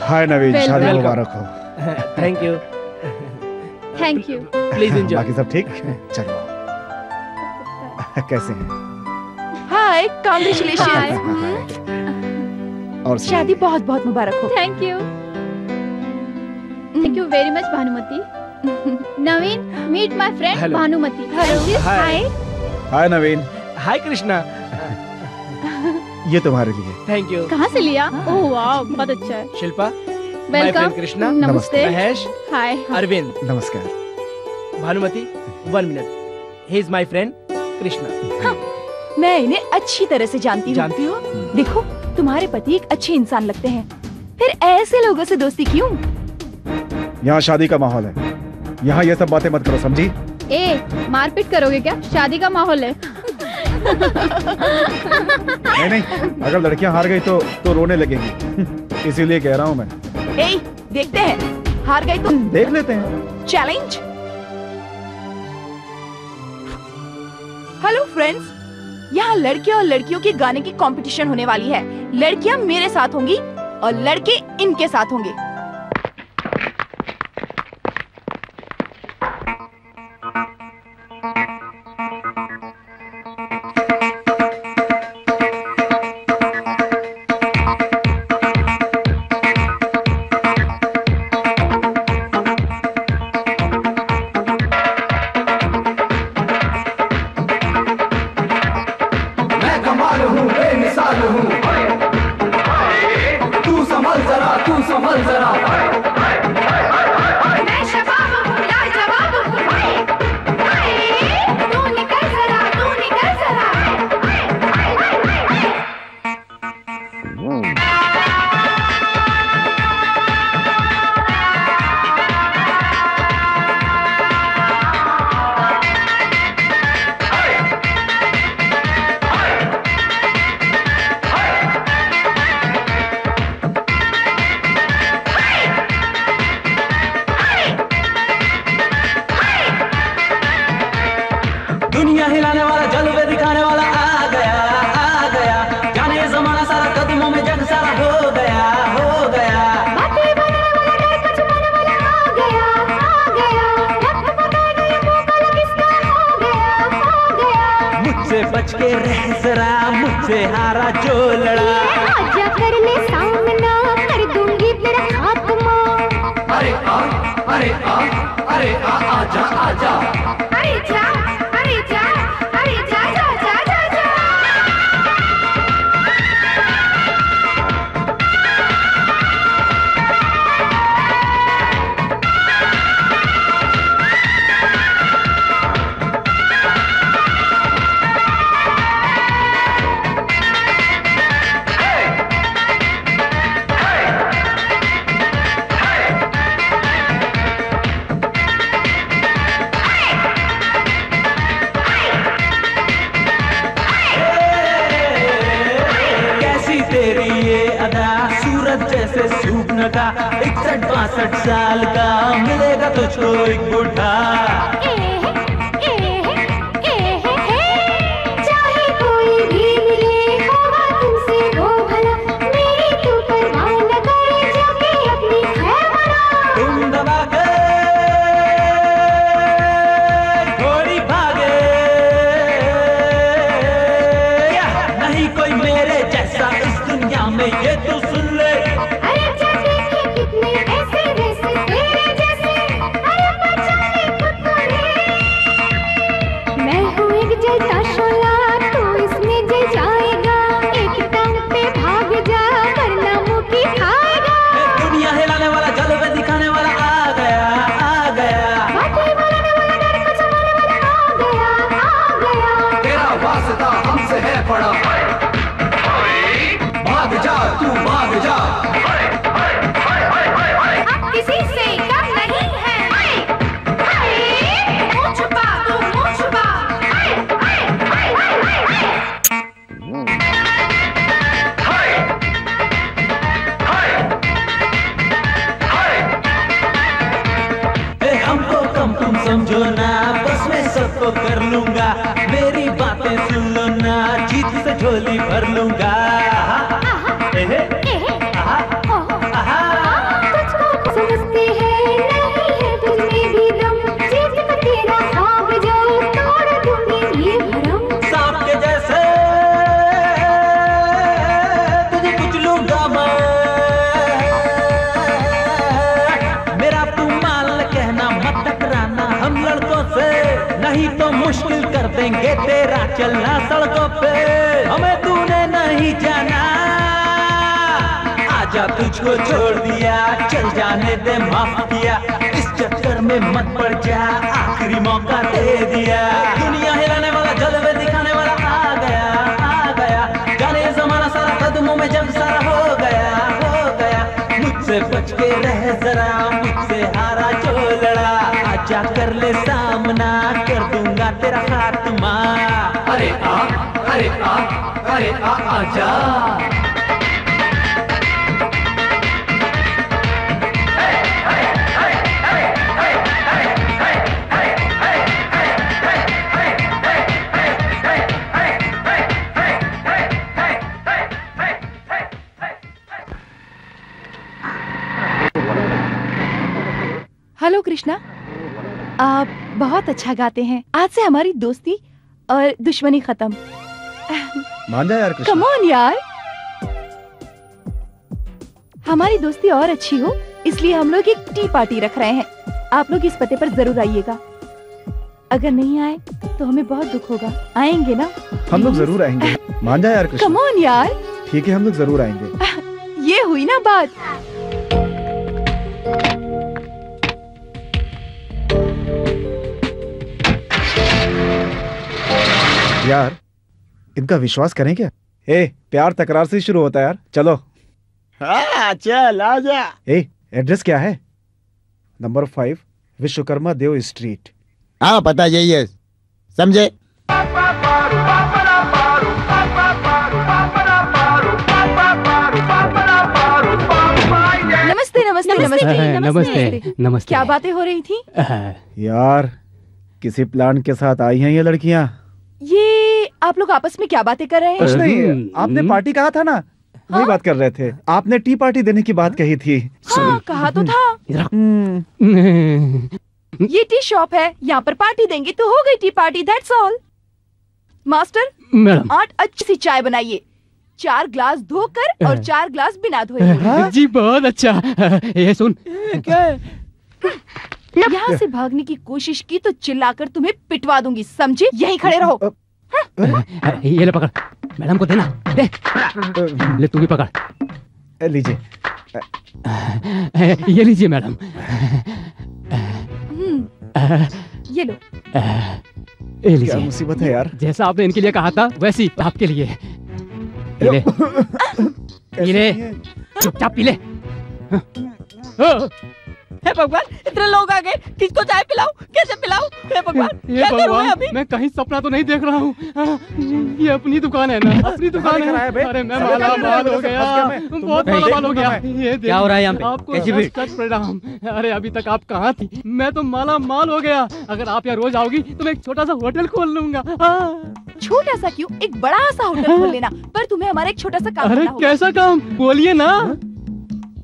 हाय नवीन, शादी मुबारक हो। Thank you. Thank you. Please enjoy. बाकी सब ठीक? चलो। कैसे हैं? Hi, congratulation. और शादी बहुत बहुत मुबारक हो। Thank you very much Bhanumati. Naveen, meet my friend Hello. Bhanumati. Hi. Hi Naveen, hi Krishna. ये तुम्हारे लिए। Thank you. कहाँ से लिया? ओह वाह, बहुत अच्छा है। Shilpa, my welcome. Friend Krishna, नमस्ते। महेश, हाय। अरविंद, नमस्कार। Bhanumati, 1 minute. He is my friend Krishna. मैं इन्हें अच्छी तरह से जानती हूँ। जानती हो? देखो, तुम्हारे पति एक अच्छे इंसान लगते हैं, फिर ऐसे लोगों से दोस्ती क्यों? यहाँ शादी का माहौल है, यहाँ ये सब बातें मत करो, समझी? मारपीट करोगे क्या? शादी का माहौल है। नहीं, अगर लड़कियां हार गई तो रोने लगेंगी। इसीलिए कह रहा हूँ मैं। देखते हैं, हार गई तो देख लेते हैं। चैलेंज। हेलो फ्रेंड्स, यहाँ लड़के और लड़कियों की गाने की कंपटीशन होने वाली है। लड़कियाँ मेरे साथ होंगी और लड़के इनके साथ होंगे। तू संभल जरा अरे आजा आजा, अरे जा अरे जा अरे जा जा जा जा जा। जैसे सूखने का 61-62 साल का मिलेगा तुझको एक बूढ़ा। चाहे कोई भी मिले होगा तुमसे वो भला, मेरी तो परवाह न करे जाके अपनी खैर बना। तुम दबा के थोड़ी भागे, नहीं कोई मेरे जैसा इस दुनिया में, ये तो सुन ले। भाग जा तू भाग जा, अब किसी से कम नहीं है। मुँह छुपा तू मुँह छुपा। हमको कम तुम समझो ना, बस मैं सबको कर लूंगा। मेरी बातें सुन लो ना, जीत से झोली भर लूंगा। तुझको समझते हैं नहीं है तुझमें भी दम, जीत का तेरा भाग जाओ तोड़ दूंगी ये भरम। सांप के जैसे तुझे कुछ लूंगा मैं, मेरा तू मान कहना मत टकराना हम लड़कों से, नहीं तो मुश्किल कर देंगे तेरा चलना सड़कों पे। हमें तूने नहीं जाना, आजा तुझको छोड़ दिया, चल जाने दे माफ किया, इस चक्कर में मत पड़ जा, आखिरी मौका दे दिया। दुनिया हिलाने वाला जलवे दिखाने वाला आ गया, जाने जमाना सारा कदमों में जब सारा हो गया। मुझसे बच के रह जरा, मुझसे हारा जो लड़ा, आजा कर ले सामना, कर दूंगा तेरा खात्मा। अरे आ आजा। हेलो कृष्णा, आप बहुत अच्छा गाते हैं। आज से हमारी दोस्ती और दुश्मनी खत्म। मान जा यार कृष्णा। कम ऑन यार, हमारी दोस्ती और अच्छी हो इसलिए हम लोग एक टी पार्टी रख रहे हैं। आप लोग इस पते पर जरूर आइएगा। अगर नहीं आए तो हमें बहुत दुख होगा। आएंगे ना? हम लोग जरूर आएंगे। मान जा यार कृष्णा। कम ऑन यार। ठीक है, हम लोग जरूर आएंगे। ये हुई ना बात। यार इनका विश्वास करें क्या? प्यार तकरार से शुरू होता है यार। चलो चल आजा। एड्रेस क्या है? नंबर 5 विश्वकर्मा देव स्ट्रीट। हाँ पता यही है, समझे? नमस्ते। क्या बातें हो रही थी? यार किसी प्लान के साथ आई हैं ये लड़कियां। ये आप लोग आपस में क्या बातें कर रहे हैं? कुछ नहीं, आपने पार्टी कहा था ना, वही बात कर रहे थे। आपने टी पार्टी देने की बात कही थी। हाँ, कहा तो था। ये टी शॉप है, यहाँ पर पार्टी देंगे तो हो गई T party, that's all. Master, madam 8 अच्छी सी चाय बनाइए, 4 ग्लास धोकर और 4 ग्लास बिना धोए। जी बहुत अच्छा। ये सुन, क्या है? यहाँ से भागने की कोशिश की तो चिल्लाकर तुम्हें पिटवा दूंगी, समझी? यहीं खड़े रहो। ये ले पकड़, मैडम को देना, दे। ले तू भी पकड़। लीजिए। ये लीजिए मैडम। ये लो। ये लीजिए। क्या मुसीबत है यार। जैसा आपने इनके लिए कहा था वैसे ही आपके लिए। ये ले, पी ले, चुपचाप पी ले। हे भगवान, इतने लोग आ गए, किसको चाय पिलाऊं, कैसे पिलाऊं? हे भगवान, क्या करूं मैं अभी? मैं कहीं सपना तो नहीं देख रहा हूँ। ये अपनी दुकान है ना, अपनी दुकान है। अरे मैं माला माल हो गया, बहुत माला माल हो गया। ये क्या हो रहा है यहाँ पे? आपको कैसी भीड़? सच प्रणाम। अरे अभी तक आप कहाँ थी? मैं तो माला माल हो गया। अगर आप यहाँ रोज आओगी तो मैं एक छोटा सा होटल खोल लूंगा। छोटा सा क्यों, एक बड़ा सा होटल खोल लेना, पर तुम्हें हमारा एक छोटा सा काम अरे करना होगा। कैसा काम, बोलिए ना।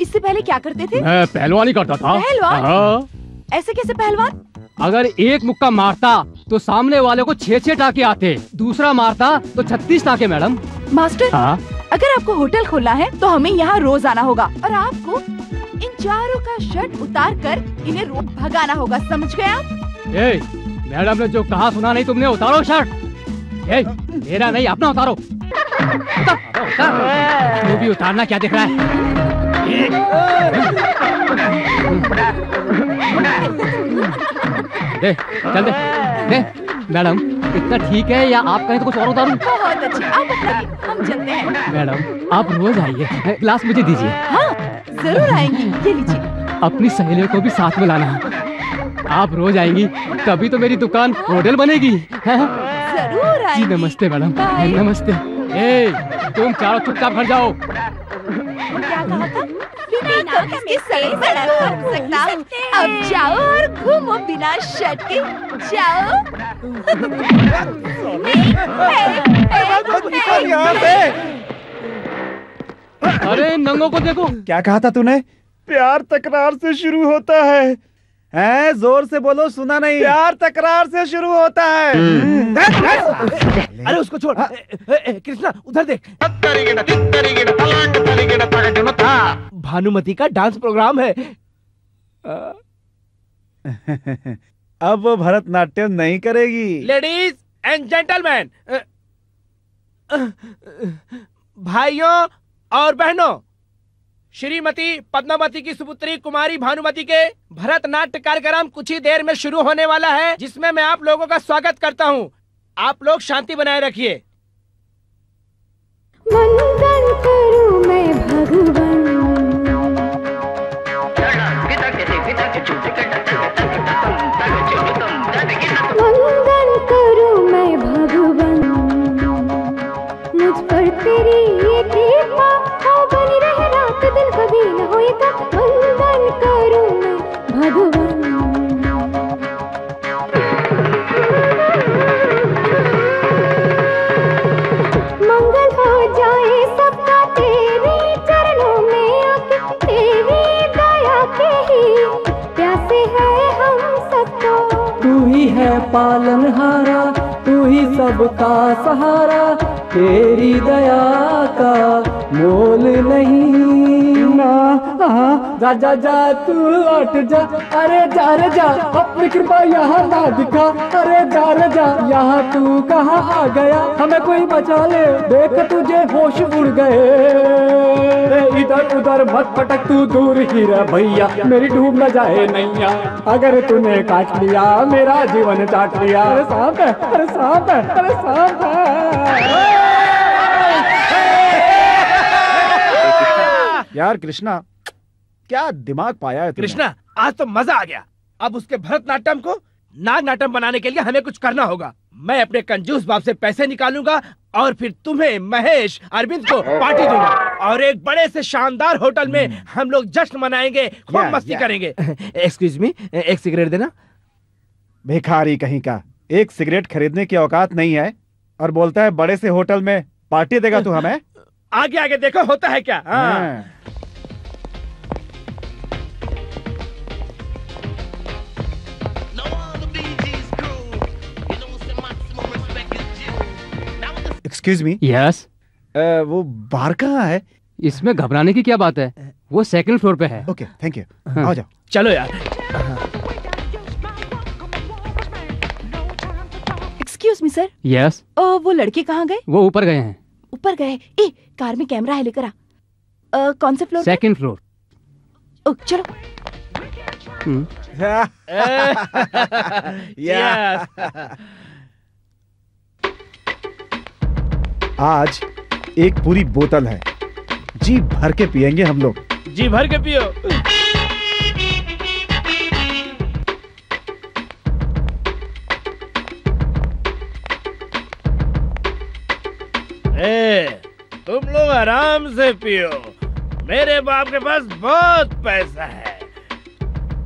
इससे पहले क्या करते थे? मैं पहलवानी करता था। पहलवान? हाँ। ऐसे कैसे पहलवान? अगर एक मुक्का मारता तो सामने वाले को 6 टाके आते, दूसरा मारता तो 36 टाके मैडम। मास्टर, हाँ? अगर आपको होटल खोलना है तो हमें यहाँ रोज आना होगा और आपको इन चारों का शर्ट उतार कर इन्हें रोज भगाना होगा, समझ गए आप? ए, मैडम ने जो कहा सुना नहीं तुमने? उतारो शर्ट। ए, मेरा नहीं, अपना उतारो। उतार। तू भी उतारना, क्या दिख रहा है? दे, चल दे, दे। मैडम, इतना ठीक है या आप कहें तो कुछ और उतारूं? बहुत अच्छी, आप बताइए, हम चलते हैं। मैडम, आप रोज आइए, ग्लास मुझे दीजिए। हाँ, जरूर आएंगी, ये लीजिए। अपनी सहेलियों को भी साथ में लाना। आप रोज आएंगी तभी तो मेरी दुकान होटल बनेगी। जरूर आएंगी। जी नमस्ते मैडम। बाय। नमस्ते। ए, तुम चारों चुपचाप घर जाओ। क्या कहा था? बिना किसके सही से घूम सकता हूँ। अब जाओ और घूमो बिना शर्ट के, जाओ। अरे नंगों को देखो। क्या कहा था तूने? प्यार तकरार से शुरू होता है। जोर से बोलो, सुना नहीं। प्यार तकरार से शुरू होता है। अरे उसको छोड़। कृष्णा, उधर देख। भानुमति का डांस प्रोग्राम है। अब वो भरतनाट्यम नहीं करेगी। लेडीज एंड जेंटलमैन, भाइयों और बहनों, श्रीमती पद्मावती की सुपुत्री कुमारी भानुमति के भरतनाट्य कार्यक्रम कुछ ही देर में शुरू होने वाला है, जिसमें मैं आप लोगों का स्वागत करता हूं। आप लोग शांति बनाए रखिए। वंदन करूं मैं भगवान, वंदन करूं मैं भगवान, मुझ पर तेरी ये कृपा हो बनी रहे रात दिन कभी न होएगा। वंदन करूं मैं भगवान। मंगल हो जाए सबका तेरे चरणों में आके, तेरी दया के ही प्यासे हैं हम सबको। तू ही है पालनहारा, तू ही सबका सहारा, तेरी दया का मोल नहीं ना। जा जा जा तू लौट जा, अरे जा रे जा, अपनी कृपा यहाँ ना दिखा। अरे जा रे जा, यहाँ तू कहाँ आ गया, हमें कोई बचा ले, देख तुझे होश उड़ गए। इधर उधर मत भटक, तू दूर ही रह भैया, मेरी डूब न जाए नैया। अगर तूने काट लिया मेरा जीवन चाट लिया। अरे सांप है, अरे सांप है, अरे सांप है। यार कृष्णा, क्या दिमाग पाया है तुमने? कृष्णा, आज तो मजा आ गया। अब उसके भरतनाट्यम को नागनाट्यम बनाने के लिए हमें कुछ करना होगा। मैं अपने कंजूस बाप से पैसे निकालूंगा और फिर तुम्हें, महेश, अरविंद को पार्टी दूंगा और एक बड़े से शानदार होटल में हम लोग जश्न मनाएंगे, खूब मस्ती करेंगे। एक्सक्यूज मी, एक सिगरेट देना। भिखारी कहीं का, एक सिगरेट खरीदने की औकात नहीं है और बोलता है बड़े से होटल में पार्टी देगा तू हमें। आगे आगे देखो होता है क्या। हाँ। Excuse me. यस। वो बार कहाँ है? इसमें घबराने की क्या बात है, वो सेकंड फ्लोर पे है। Okay, thank you. आओ जाओ। चलो यार। सर। यस। वो लड़के कहाँ गए? वो ऊपर गए हैं। ऊपर गए? ए, कार में कैमरा है, लेकर आ। कौन से फ्लोर? Second floor. चलो। आज एक पूरी बोतल है, जी भर के पियेंगे हम लोग। जी भर के पियो। तुम लोग आराम से पियो, मेरे बाप के पास बहुत पैसा है,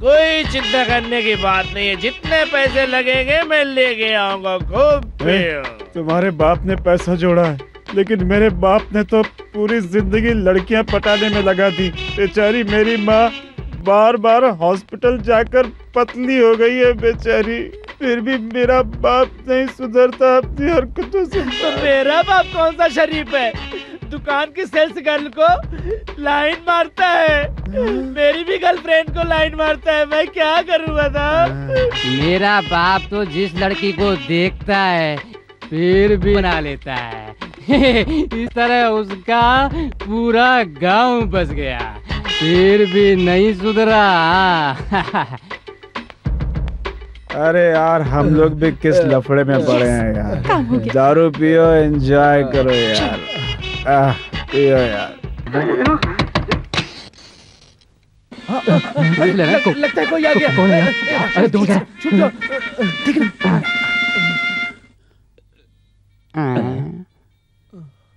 कोई चिंता करने की बात नहीं है, जितने पैसे लगेंगे मैं लेके आऊंगा, खूब पियो। तुम्हारे बाप ने पैसा जोड़ा है, लेकिन मेरे बाप ने तो पूरी जिंदगी लड़कियां पटाने में लगा दी। बेचारी मेरी माँ बार बार हॉस्पिटल जाकर पतली हो गई है बेचारी, फिर भी मेरा बाप नहीं सुधरता अपनी हरकतों से। तो मेरा बाप कौन सा शरीफ है, दुकान की सेल्स गर्ल को लाइन मारता है, मेरी भी गर्लफ्रेंड को लाइन मारता है, मैं क्या करूँ बताओ। मेरा बाप तो जिस लड़की को देखता है फिर भी बना लेता है। इस तरह उसका पूरा गांव बस गया, फिर भी नहीं सुधरा। अरे यार हम लोग भी किस लफड़े में पड़े हैं यार। दारू पियो, एंजॉय करो यार, पियो यार। लगता है कोई आ गया। कौन है यार? अरे तुम क्या?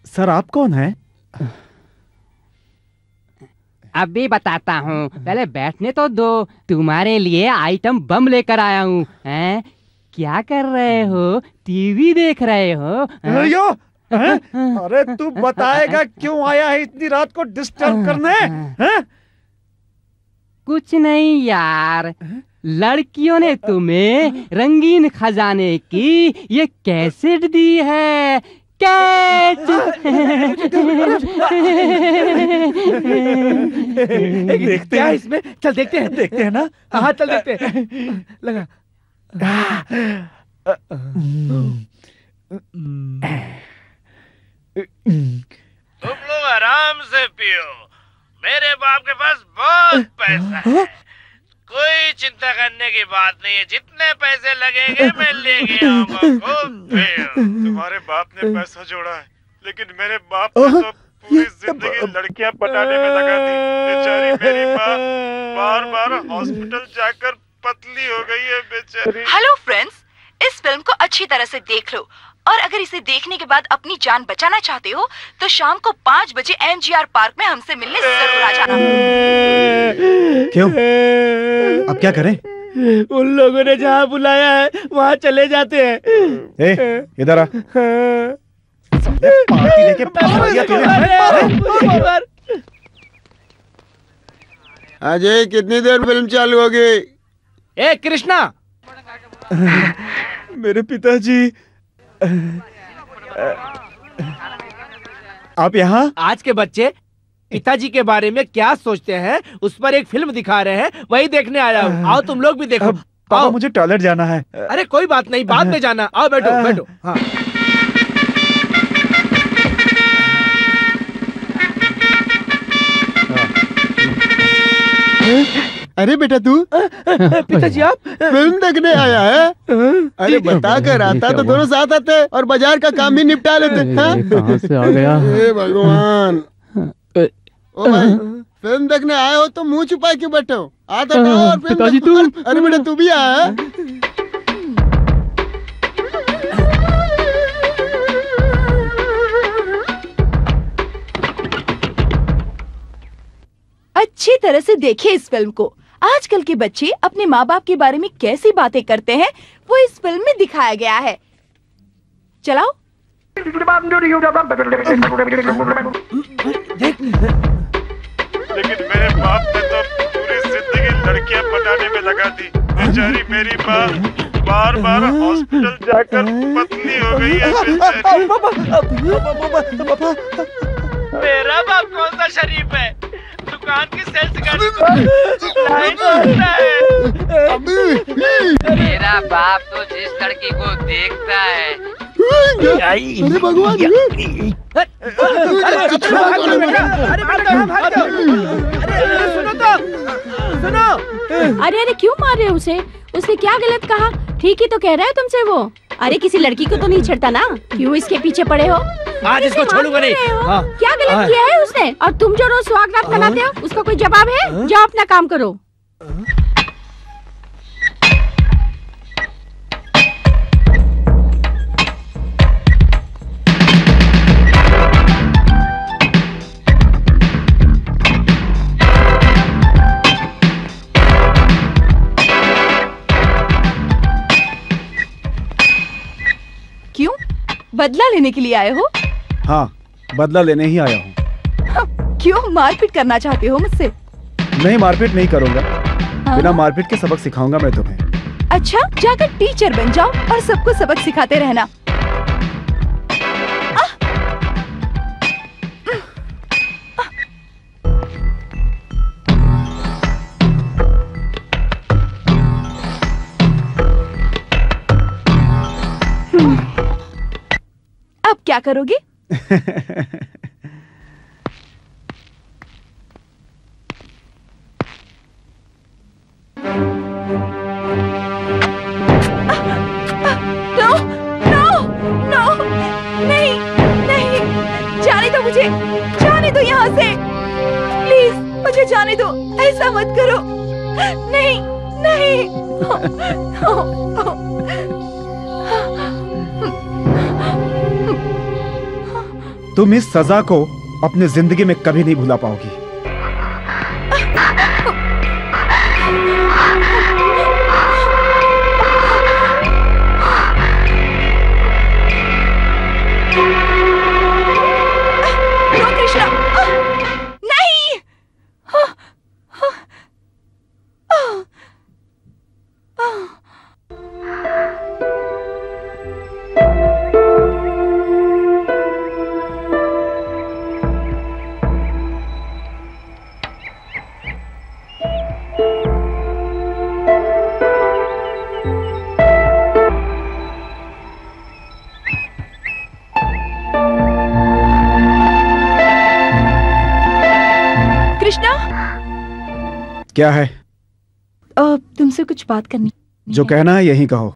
सर आप कौन हैं? अभी बताता हूँ, पहले बैठने तो दो। तुम्हारे लिए आइटम बम लेकर आया हूँ। हैं? क्या कर रहे हो? टीवी देख रहे हो? यो, अरे तू बताएगा क्यों आया है इतनी रात को डिस्टर्ब करने? हैं? कुछ नहीं यार, लड़कियों ने तुम्हें रंगीन खजाने की ये कैसेट दी है। कैच। देखते हैं इसमें, चल देखते हैं ना। हाँ चल देखते हैं। लगा। तुम लोग आराम से पियो, मेरे बाप के पास बहुत पैसा है, कोई चिंता करने की बात नहीं है, जितने पैसे लगेंगे मैं लेके आऊंगा, खूब पियो। तुम्हारे बाप ने पैसा जोड़ा है, लेकिन मेरे बाप ने तो पूरी जिंदगी लड़कियां पटाने में लगा दी। बेचारी मेरी माँ बार बार हॉस्पिटल जाकर पतली हो गई है बेचारी। हेलो फ्रेंड्स, इस फिल्म को अच्छी तरह से देख लो, और अगर इसे देखने के बाद अपनी जान बचाना चाहते हो तो शाम को 5 बजे NGR पार्क में हमसे मिलने जरूर आ जाना। क्यों? अब क्या करें? उन लोगों ने जहाँ बुलाया है वहाँ चले जाते हैं। इधर आ। पार्टी लेके अजय कितनी देर फिल्म चालू होगी? ए कृष्णा। मेरे पिताजी, आप यहाँ? आज के बच्चे पिताजी के बारे में क्या सोचते हैं उस पर एक फिल्म दिखा रहे हैं, वही देखने आया हूँ। आओ तुम लोग भी देखो। पापा मुझे टॉयलेट जाना है। अरे कोई बात नहीं, बाद में जाना। आओ बैठो बैठो। हाँ। अरे बेटा तू पिताजी आप फिल्म देखने आया है? अरे बता कर आता तो दोनों साथ आते और बाजार का काम भी निपटा लेते। कहाँ से आ गया? हे भगवान। ओ भाई, फिल्म देखने आए हो तो मुंह छुपा क्यों बैठे हो? आता और पिताजी तू। अरे बेटा तू भी आया है? अच्छी तरह से देखिए इस फिल्म को। आजकल के बच्चे अपने माँ बाप के बारे में कैसी बातें करते हैं वो इस फिल्म में दिखाया गया है। चलाओ। लेकिन मेरे बाप ने तो पूरी जिंदगी लड़कियां पटाने में लगा दी। बेचारी मेरी माँ बार बार हॉस्पिटल जाकर पतली हो गई है। मेरा बाप कौन सा शरीफ है, दुकान की सेल्स गर्ल है। मेरा बाप तो जिस लड़की को देखता है अरे भगवान, सुनो तो, सुनो। अरे अरे क्यों मार रहे हो उसे? उसने क्या गलत कहा? ठीक ही तो कह रहा है तुमसे वो। अरे किसी लड़की को तो नहीं छेड़ता ना, क्यों इसके पीछे पड़े हो? आज इसको छोड़ूंगा नहीं। हाँ। क्या गलत किया है उसने? और तुम जो रोज सुहाग रात मनाते हो, उसका कोई जवाब है? जाओ अपना काम करो। क्यों? बदला लेने के लिए आए हो? हाँ, बदला लेने ही आया हूँ। क्यों मारपीट करना चाहते हो मुझसे? नहीं, मारपीट नहीं करूँगा। बिना मारपीट के सबक सिखाऊंगा मैं तुम्हें। अच्छा, जाकर टीचर बन जाओ और सबको सबक सिखाते रहना। अब क्या करोगे? मुझे जाने दो यहाँ से, प्लीज मुझे जाने दो, ऐसा मत करो। नहीं नहीं। तुम इस सजा को अपनी जिंदगी में कभी नहीं भुला पाओगी। क्या है? तुमसे कुछ बात करनी। जो कहना है यही कहो।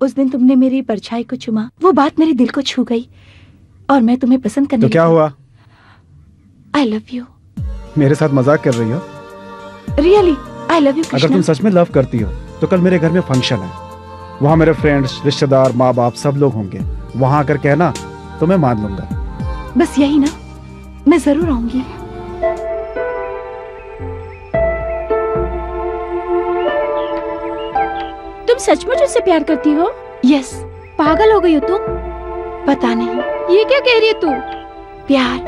उस दिन तुमने मेरी परछाई को चुमा, वो बात मेरे दिल को छू गई और मैं तुम्हें पसंद करने तो क्या हुआ? I love you। मेरे साथ मजाक कर रही हो? Really, I love you Krishna. अगर तुम सच में लव करती हो तो कल मेरे घर में फंक्शन है, वहाँ मेरे फ्रेंड्स, रिश्तेदार, माँ बाप सब लोग होंगे। वहाँ आकर कहना तो मैं मान लूंगा। बस यही ना? मैं जरूर आऊंगी। तुम सचमुच उससे प्यार करती हो? यस। पागल हो गई हो तुम? पता नहीं। ये क्या कह रही है तू? प्यार,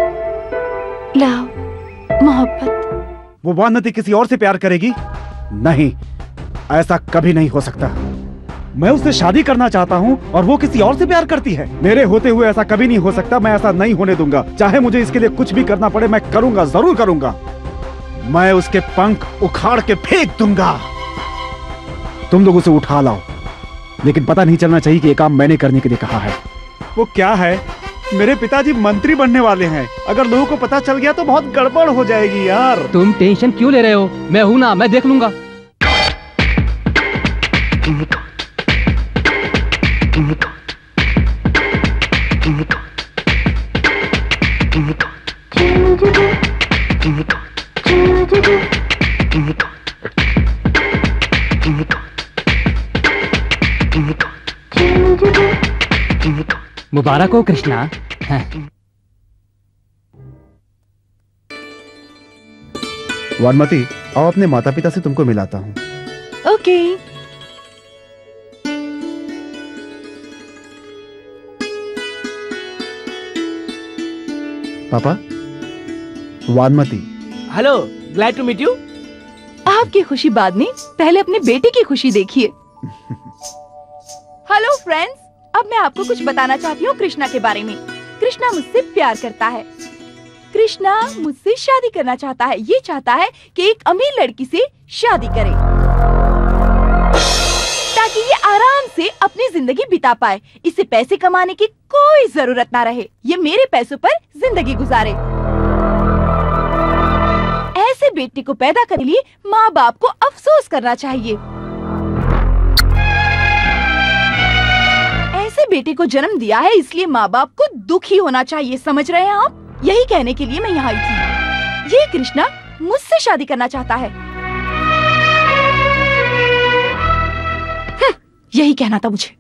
लव, मोहब्बत। वो वानती किसी और से प्यार करेगी? नहीं, ऐसा कभी नहीं हो सकता। मैं उससे शादी करना चाहता हूँ और वो किसी और से प्यार करती है। मेरे होते हुए ऐसा कभी नहीं हो सकता। मैं ऐसा नहीं होने दूंगा। चाहे मुझे इसके लिए कुछ भी करना पड़े, मैं करूंगा, जरूर करूंगा। मैं उसके पंख उखाड़ के फेंक दूंगा। तुम लोग उसे उठा लाओ, लेकिन पता नहीं चलना चाहिए कि ये काम मैंने करने के लिए कहा है। वो क्या है? मेरे पिताजी मंत्री बनने वाले हैं। अगर लोगों को पता चल गया तो बहुत गड़बड़ हो जाएगी यार। तुम टेंशन क्यों ले रहे हो? मैं हूं ना, मैं देख लूंगा। मुबारक हो कृष्णा। वानमती, आओ अपने माता पिता से तुमको मिलाता हूँ। ओके। पापा, Vanmati. Hello, glad to meet you. आपकी खुशी बाद में, पहले अपने बेटे की खुशी देखिए। हेलो फ्रेंड्स, अब मैं आपको कुछ बताना चाहती हूँ कृष्णा के बारे में। कृष्णा मुझसे प्यार करता है। कृष्णा मुझसे शादी करना चाहता है। ये चाहता है कि एक अमीर लड़की से शादी करे ताकि ये आराम से अपनी जिंदगी बिता पाए, इसे पैसे कमाने की कोई जरूरत ना रहे, ये मेरे पैसों पर जिंदगी गुजारे। ऐसे बेटे को पैदा करने के लिए माँ बाप को अफसोस करना चाहिए। ऐसे बेटे को जन्म दिया है इसलिए माँ बाप को दुखी होना चाहिए, समझ रहे हैं आप? यही कहने के लिए मैं यहाँ आई थी। ये कृष्णा मुझसे शादी करना चाहता है। यही कहना था मुझे।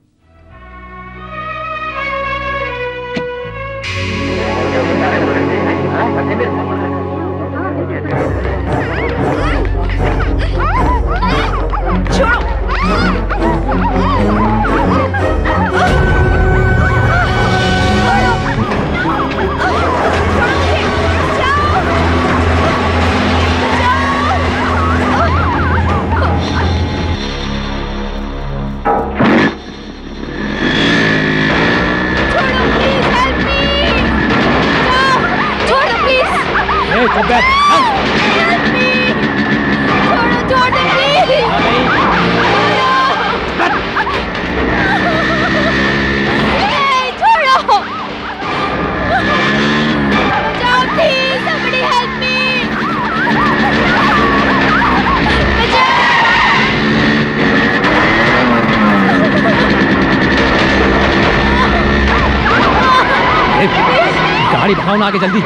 गाड़ी बढ़ाओ ना आगे जल्दी।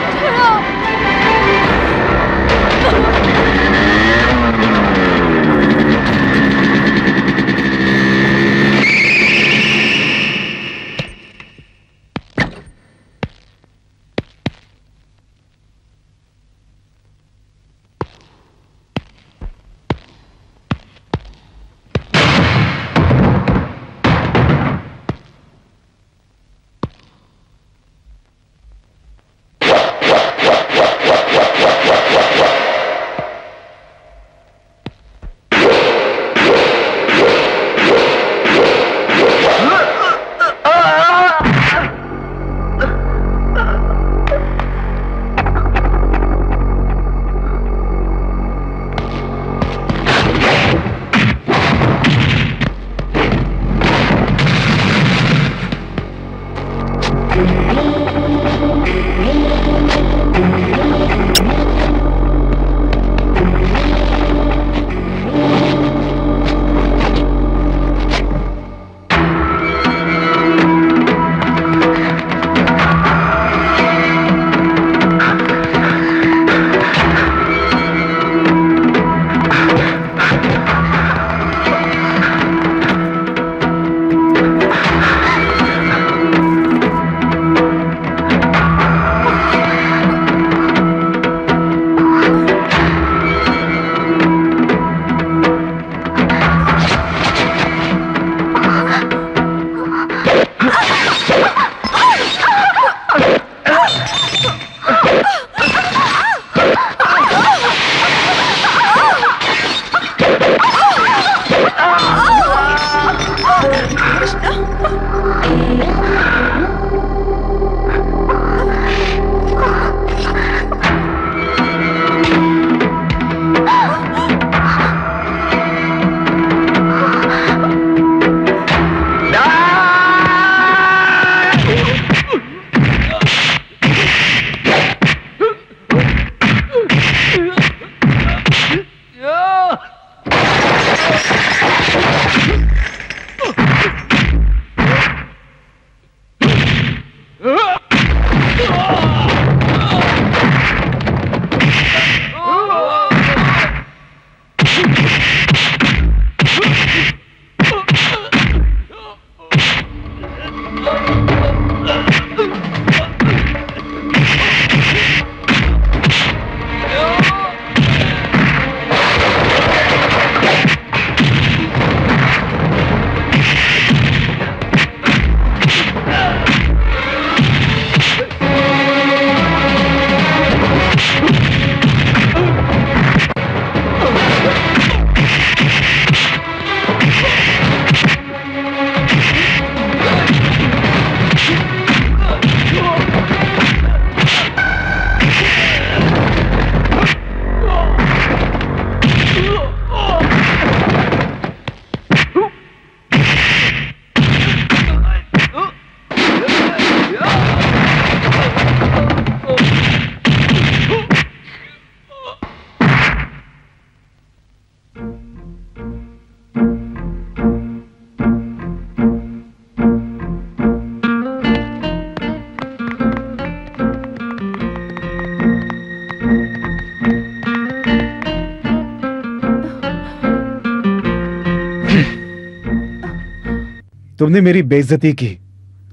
तुमने मेरी बेइज्जती की,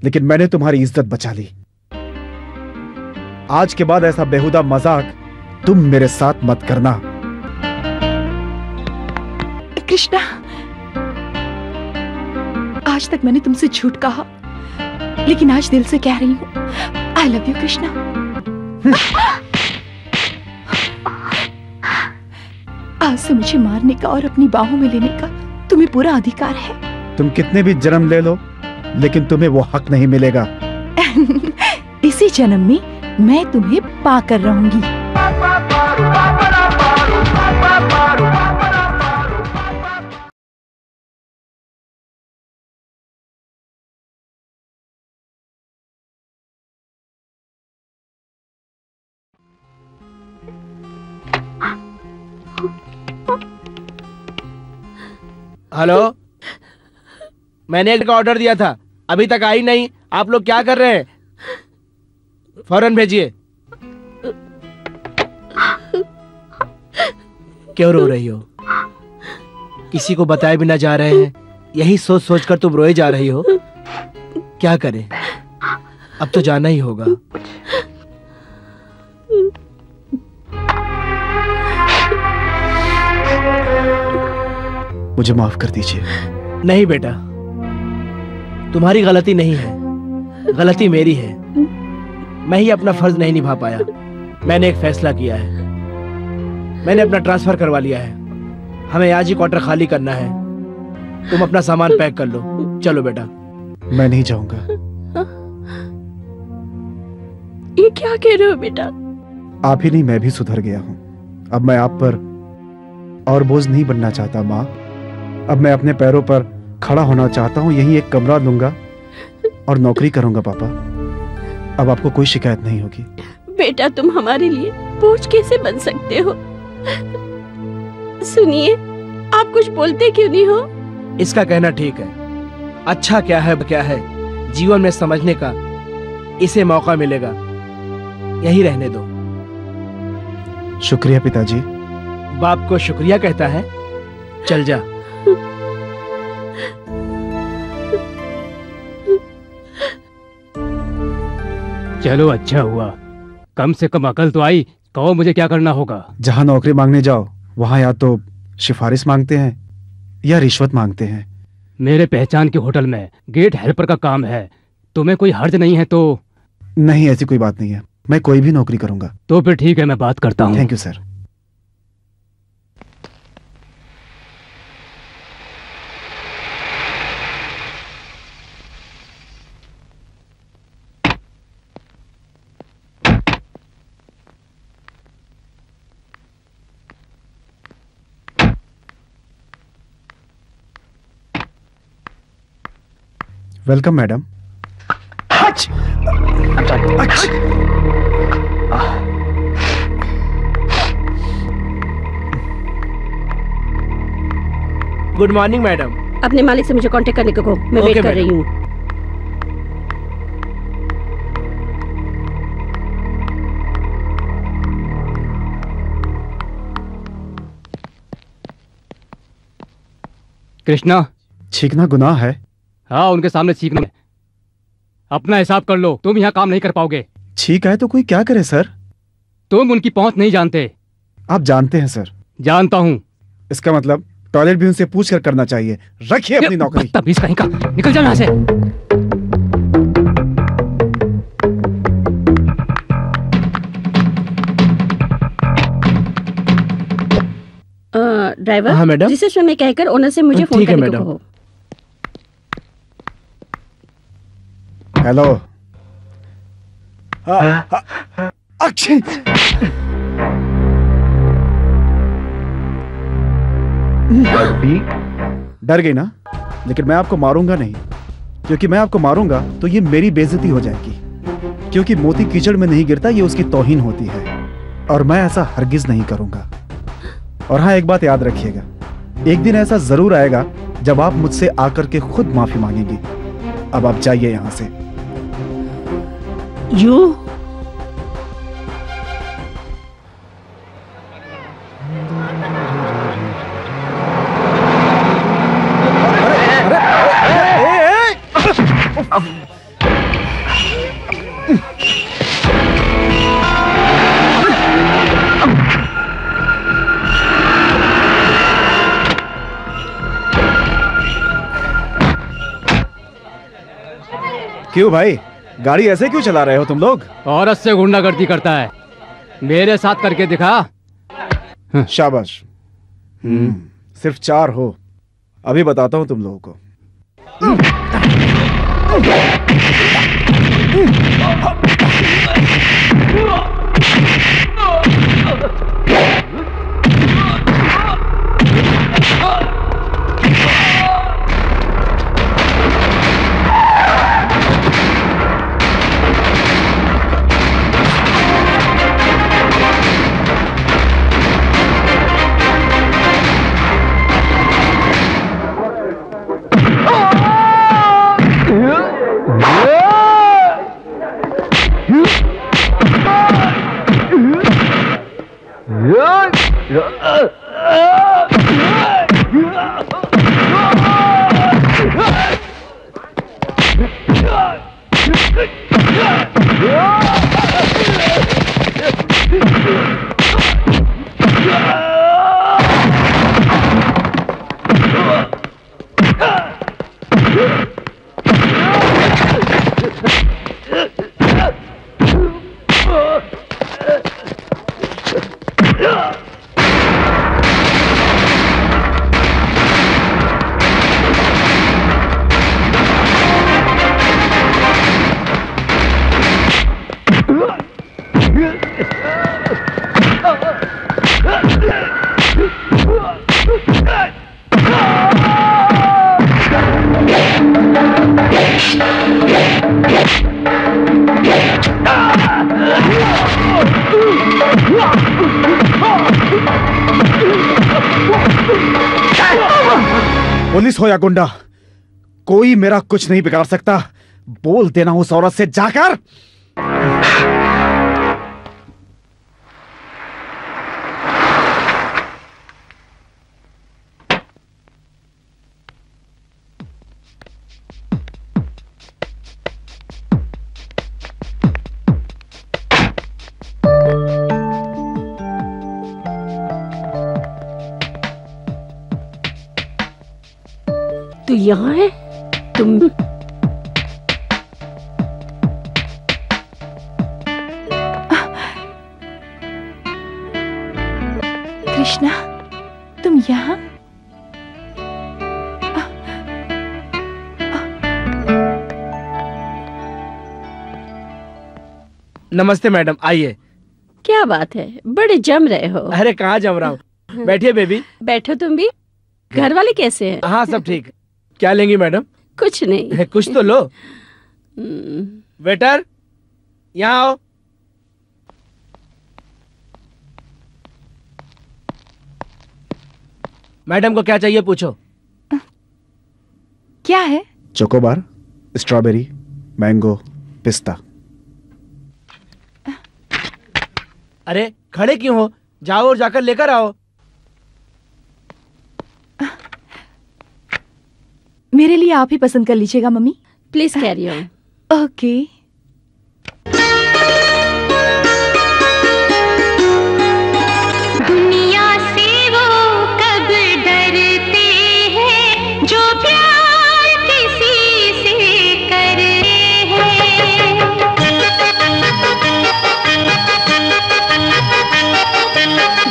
लेकिन मैंने तुम्हारी इज्जत बचा ली। आज के बाद ऐसा बेहुदा मजाक तुम मेरे साथ मत करना। कृष्णा, आज तक मैंने तुमसे झूठ कहा, लेकिन आज दिल से कह रही हूं, आई लव यू कृष्णा। आज से मुझे मारने का और अपनी बाहों में लेने का तुम्हें पूरा अधिकार है। तुम कितने भी जन्म ले लो, लेकिन तुम्हें वो हक नहीं मिलेगा। इसी जन्म में मैं तुम्हें पाकर रहूंगी। हेलो, मैंने एक ऑर्डर दिया था, अभी तक आई नहीं। आप लोग क्या कर रहे हैं? फौरन भेजिए। क्यों रो रही हो? किसी को बताए बिना जा रहे हैं, यही सोच सोच कर तुम रोए जा रही हो। क्या करें, अब तो जाना ही होगा। मुझे माफ कर दीजिए। नहीं बेटा, तुम्हारी गलती नहीं है, गलती मेरी है। मैं ही अपना फर्ज नहीं निभा पाया। मैंने एक फैसला किया है, मैंने अपना ट्रांसफर करवा लिया है। हमें आज ही क्वार्टर खाली करना है। तुम अपना सामान पैक कर लो, चलो बेटा। मैं नहीं जाऊंगा। ये क्या कह रहे हो बेटा? आप ही नहीं, मैं भी सुधर गया हूं। अब मैं आप पर और बोझ नहीं बनना चाहता माँ। अब मैं अपने पैरों पर खड़ा होना चाहता हूँ। यहीं एक कमरा लूंगा और नौकरी करूंगा पापा। अब आपको कोई शिकायत नहीं होगी। बेटा, तुम हमारे लिए बोझ कैसे बन सकते हो? सुनिए, आप कुछ बोलते क्यों नहीं हो? इसका कहना ठीक है। अच्छा क्या है जीवन में समझने का इसे मौका मिलेगा। यही रहने दो। शुक्रिया पिताजी। बाप को शुक्रिया कहता है? चल जा। चलो अच्छा हुआ, कम से कम अकल तो आई। कहो मुझे क्या करना होगा? जहां नौकरी मांगने जाओ वहां या तो सिफारिश मांगते हैं या रिश्वत मांगते हैं। मेरे पहचान के होटल में गेट हेल्पर का काम है। तुम्हें कोई हर्ज नहीं है तो? नहीं, ऐसी कोई बात नहीं है। मैं कोई भी नौकरी करूंगा। तो फिर ठीक है, मैं बात करता हूँ। Thank you sir. Welcome madam. Good morning madam. अपने मालिक से मुझे कांटेक्ट करने को कहो, मैं वेट कर रही हूँ। कृष्णा, छींकना गुनाह है? हाँ, उनके सामने छींकना। अपना हिसाब कर लो, तुम यहाँ काम नहीं कर पाओगे। छींक है तो कोई क्या करे सर? तुम उनकी पहुंच नहीं जानते। आप जानते हैं सर। जानता हूँ। इसका मतलब टॉयलेट भी उनसे पूछ कर करना चाहिए। रखिए अपनी नौकरी। बदतमीज कहीं का, निकल जाओ यहाँ से। ड्राइवर, हाँ मैडम। रिसेप्शन में कहकर ओनर से मुझे फोन करने को कहो। हेलो। अक्षय, डर गई ना? लेकिन मैं आपको मारूंगा नहीं, क्योंकि मैं आपको मारूंगा तो ये मेरी बेइज्जती हो जाएगी। क्योंकि मोती कीचड़ में नहीं गिरता, ये उसकी तौहीन होती है, और मैं ऐसा हरगिज नहीं करूंगा। और हाँ, एक बात याद रखिएगा, एक दिन ऐसा जरूर आएगा जब आप मुझसे आकर के खुद माफी मांगेंगी। अब आप जाइए यहां से। यू क्यों भाई, गाड़ी ऐसे क्यों चला रहे हो तुम लोग? औरत से गुंडागर्दी करता है, मेरे साथ करके दिखा। शाबाश। सिर्फ 4 हो, अभी बताता हूँ तुम लोगों को। पुलिस हो या गुंडा, कोई मेरा कुछ नहीं बिगाड़ सकता। बोल देना उस औरत से जाकर। तू यहाँ है? तुम कृष्णा, तुम यहाँ? नमस्ते मैडम, आइए। क्या बात है, बड़े जम रहे हो। अरे कहाँ जम रहा हूँ, बैठिए बेबी। बैठो तुम भी। घर वाले कैसे हैं? हाँ सब ठीक। क्या लेंगी मैडम? कुछ नहीं। कुछ तो लो। वेटर, यहाँ आओ। मैडम को क्या चाहिए पूछो। क्या है? चोकोबार, स्ट्रॉबेरी, मैंगो, पिस्ता। अरे खड़े क्यों हो, जाओ और जाकर लेकर आओ। मेरे लिए आप ही पसंद कर लीजिएगा mummy. Please carry on. Okay. दुनिया से वो कब डरते हैं जो प्यार किसी से करते हैं।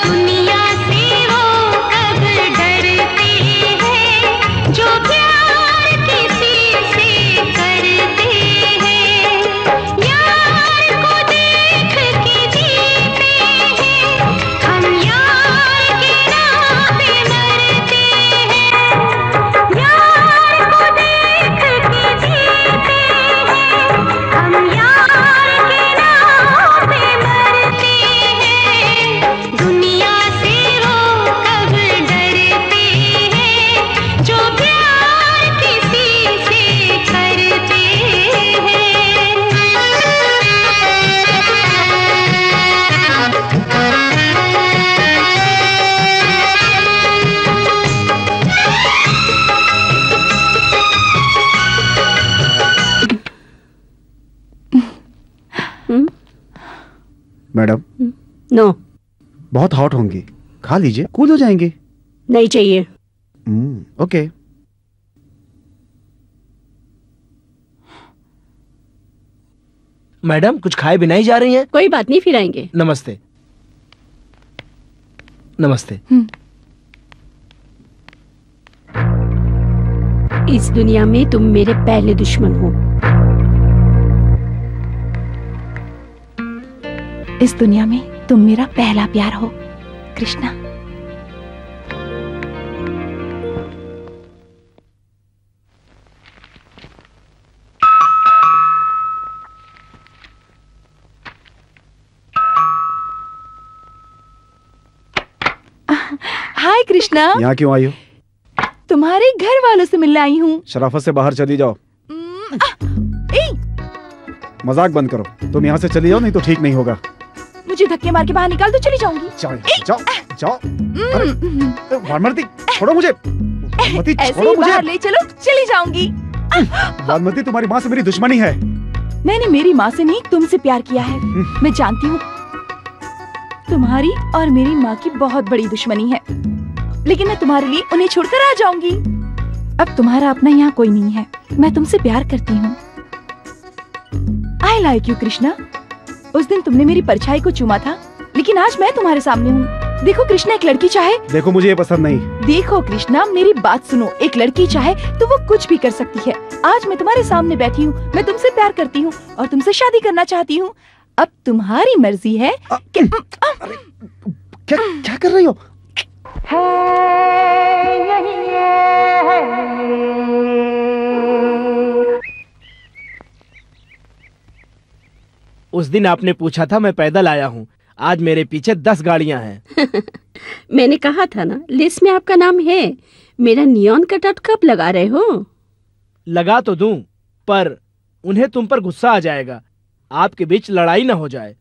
दुनिया से वो कब डरते हैं जो प्यार किसी से करते हैं। यार को देख के जीते हैं हम, यार के नाम पे मरते हैं। यार को देख के जीते हैं हम, यार के नाम पे मरते हैं। दुनिया से वो कब डरते हैं जो प्यार किसी से करते मैडम, नो, बहुत हॉट होंगी, खा लीजिए, कूल हो जाएंगी। नहीं चाहिए। ओके। मैडम कुछ खाए बिना ही जा रही हैं? कोई बात नहीं, फिर आएंगे। नमस्ते। नमस्ते। इस दुनिया में तुम मेरे पहले दुश्मन हो। इस दुनिया में तुम मेरा पहला प्यार हो कृष्णा। हाय कृष्णा। यहाँ क्यों आई हो? तुम्हारे घर वालों से मिलने आई हूँ। शराफत से बाहर चली जाओ। मजाक बंद करो। तुम यहाँ से चली जाओ, नहीं तो ठीक नहीं होगा। मुझे धक्के मार के बाहर निकाल दो, चली जाऊंगी। जाओ जाओ। अरे वानमती, छोड़ो मुझे। वानमती, छोड़ो मुझे। बाहर ले चलो, चली जाऊंगी। वानमती, तुम्हारी माँ से मेरी दुश्मनी है। मैंने मेरी माँ से नहीं, तुमसे प्यार किया है। मैं जानती हूँ तुम्हारी और मेरी माँ की बहुत बड़ी दुश्मनी है, लेकिन मैं तुम्हारे लिए उन्हें छोड़कर आ जाऊंगी। अब तुम्हारा अपना यहाँ कोई नहीं है। मैं तुमसे प्यार करती हूँ। I like you Krishna. उस दिन तुमने मेरी परछाई को चूमा था, लेकिन आज मैं तुम्हारे सामने हूँ। देखो कृष्णा, एक लड़की चाहे। देखो मुझे ये पसंद नहीं। देखो कृष्णा, मेरी बात सुनो। एक लड़की चाहे तो वो कुछ भी कर सकती है। आज मैं तुम्हारे सामने बैठी हूँ। मैं तुमसे प्यार करती हूँ और तुमसे शादी करना चाहती हूँ। अब तुम्हारी मर्जी है। क्या कर रही हो? उस दिन आपने पूछा था, मैं पैदल आया हूँ। आज मेरे पीछे 10 गाड़ियाँ हैं। मैंने कहा था ना, लिस्ट में आपका नाम है। मेरा नियॉन कटआउट कब लगा रहे हो? लगा तो दूं, पर उन्हें तुम पर गुस्सा आ जाएगा। आपके बीच लड़ाई ना हो जाए।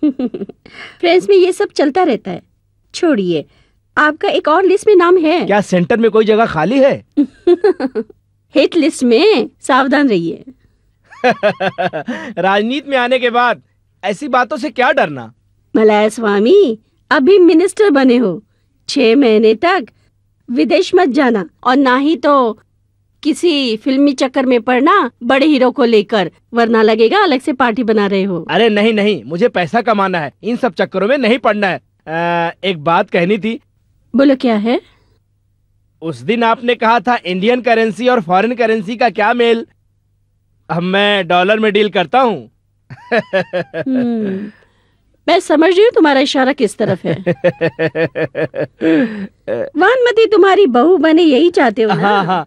फ्रेंड्स में ये सब चलता रहता है। छोड़िए, आपका एक और लिस्ट में नाम है। क्या सेंटर में कोई जगह खाली है? हिट लिस्ट में। सावधान रहिए। राजनीति में आने के बाद ऐसी बातों से क्या डरना? मलाया स्वामी, अभी मिनिस्टर बने हो। 6 महीने तक विदेश मत जाना, और ना ही तो किसी फिल्मी चक्कर में पड़ना बड़े हीरो को लेकर, वरना लगेगा अलग से पार्टी बना रहे हो। अरे नहीं नहीं, मुझे पैसा कमाना है। इन सब चक्करों में नहीं पड़ना है। एक बात कहनी थी। बोलो, क्या है? उस दिन आपने कहा था इंडियन करेंसी और फॉरेन करेंसी का क्या मेल? अब मैं डॉलर में डील करता हूँ। मैं समझ रही हूँ तुम्हारा इशारा किस तरफ है। वानमती तुम्हारी बहू बने, यही चाहते हो ना? हाँ।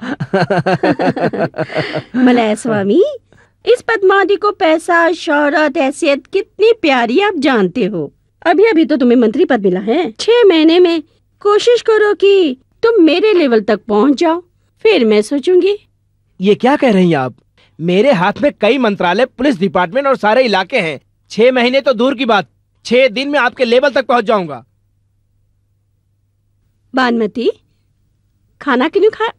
मलाया स्वामी, इस पद्मावती को पैसा, शौहरत, हैसियत कितनी प्यारी आप जानते हो। अभी अभी तो तुम्हें मंत्री पद मिला है। 6 महीने में कोशिश करो कि तुम मेरे लेवल तक पहुँच जाओ, फिर मैं सोचूंगी। ये क्या कह रही हैं आप? मेरे हाथ में कई मंत्रालय, पुलिस डिपार्टमेंट और सारे इलाके हैं। 6 महीने तो दूर की बात, 6 दिन में आपके लेवल तक पहुंच जाऊंगा। बानमती, खाना क्यों खा?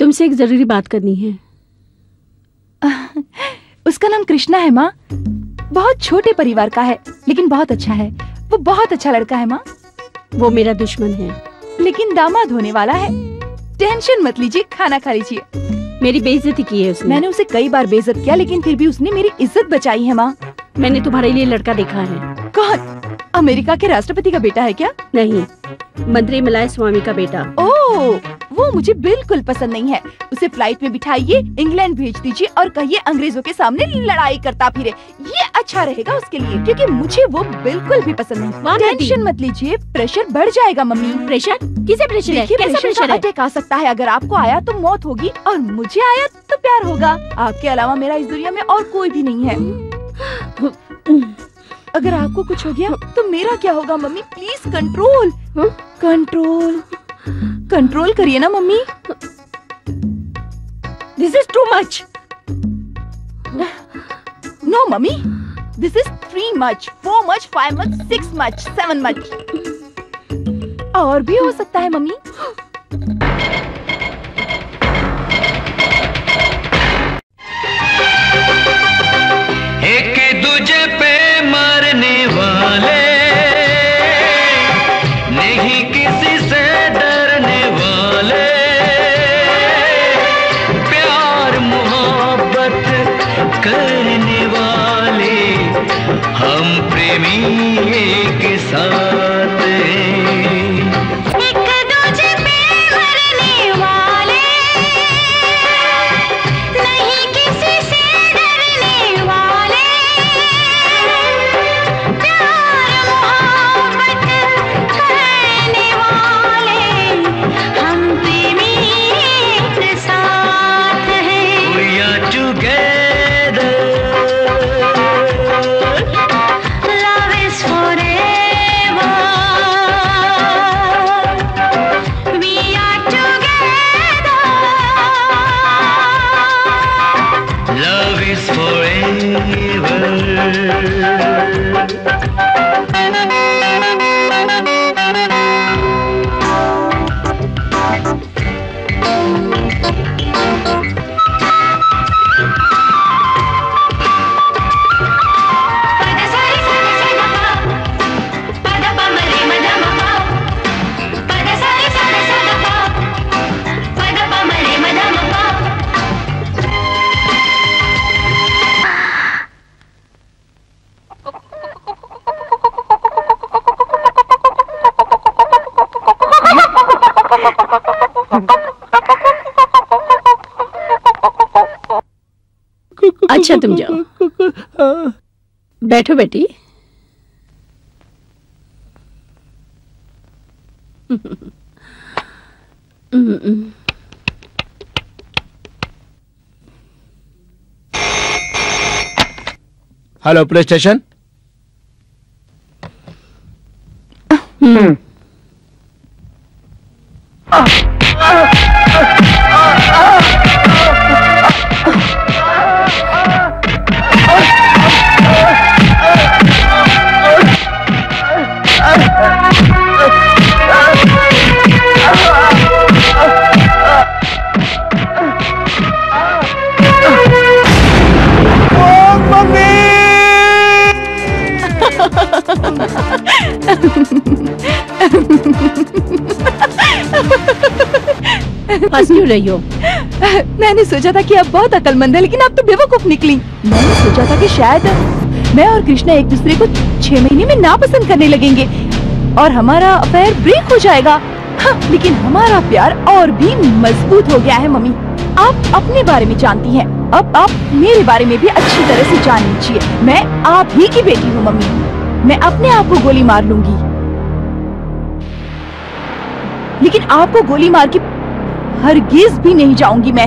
तुमसे एक जरूरी बात करनी है। उसका नाम कृष्णा है माँ। बहुत छोटे परिवार का है लेकिन बहुत अच्छा है। वो बहुत अच्छा लड़का है माँ। वो मेरा दुश्मन है लेकिन दामाद होने वाला है। टेंशन मत लीजिए, खाना खा लीजिए। मेरी बेइज्जती की है उसने। मैंने उसे कई बार बेइज्जत किया लेकिन फिर भी उसने मेरी इज्जत बचाई है माँ। मैंने तुम्हारे लिए लड़का देखा है। कौन? अमेरिका के राष्ट्रपति का बेटा है क्या? नहीं, मंत्री मलाय स्वामी का बेटा। ओह, वो मुझे बिल्कुल पसंद नहीं है। उसे फ्लाइट में बिठाइए, इंग्लैंड भेज दीजिए और कहिए अंग्रेजों के सामने लड़ाई करता फिरे। ये अच्छा रहेगा उसके लिए, क्योंकि मुझे वो बिल्कुल भी पसंद नहीं। टेंशन मत लीजिए, प्रेशर बढ़ जाएगा मम्मी। प्रेशर? किसे प्रेशर है? कैसा प्रेशर है? अटैक आ सकता है। अगर आपको आया तो मौत होगी और मुझे आया तो प्यार होगा। आपके अलावा मेरा इस दुनिया में और कोई भी नहीं है। अगर आपको कुछ हो गया तो मेरा क्या होगा mummy? Please control control control करिए ना mummy. This is too much. No mummy, this is 3 much, 4 much, 5 much, 6 much, 7 much. और भी हो सकता है मम्मी। एक दूजे पे मरने वाले, नहीं किसी से डरने वाले, प्यार मोहब्बत करने वाले, हम प्रेमी एक साथ हैं। एक दूजे पे मरने वाले, नहीं किसी से डरने वाले, प्यार मोहब्बत करने वाले, हम प्रेमी एक साथ हैं। We are together, love is forever. We are together, love is forever. अच्छा तुम जाओ, बैठो बेटी। Hello police station. हंस क्यों रही हो? मैंने सोचा था कि आप बहुत अकलमंद है, लेकिन आप तो बेवकूफ निकली। मैंने सोचा था कि शायद मैं और कृष्णा एक दूसरे को 6 महीने में नापसंद करने लगेंगे और हमारा अफेयर ब्रेक हो जाएगा। हाँ, लेकिन हमारा प्यार और भी मजबूत हो गया है मम्मी। आप अपने बारे में जानती हैं, अब आप मेरे बारे में भी अच्छी तरह से जान लीजिए। मैं आप ही की बेटी हूँ मम्मी। मैं अपने आप को गोली मार लूंगी, लेकिन आपको गोली मार के हरगिज भी नहीं जाऊंगी मैं।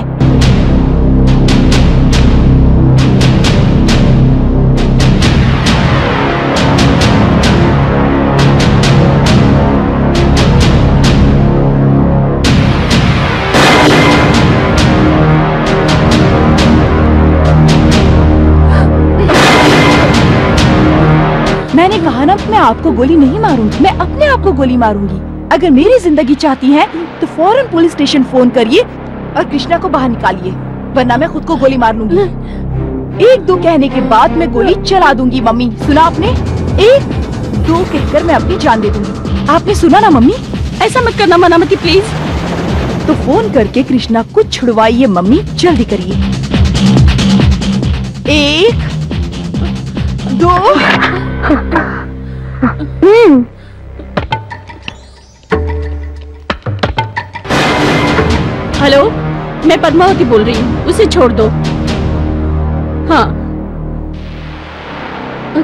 मैंने कहा ना, मैं आपको गोली नहीं मारूंगी, मैं अपने आप को गोली मारूंगी। अगर मेरी जिंदगी चाहती हैं तो फौरन पुलिस स्टेशन फोन करिए और कृष्णा को बाहर निकालिए, वरना मैं खुद को गोली मार लूंगी। एक दो कहने के बाद मैं गोली चला दूंगी। मम्मी सुना आपने? एक दो कहकर मैं अपनी जान दे दूंगी। आपने सुना ना मम्मी? ऐसा मत करना मनामती प्लीज। तो फोन करके कृष्णा को छुड़वाइए मम्मी, जल्दी करिए। 1 2 हेलो, मैं पद्मावती बोल रही हूँ, उसे छोड़ दो। हाँ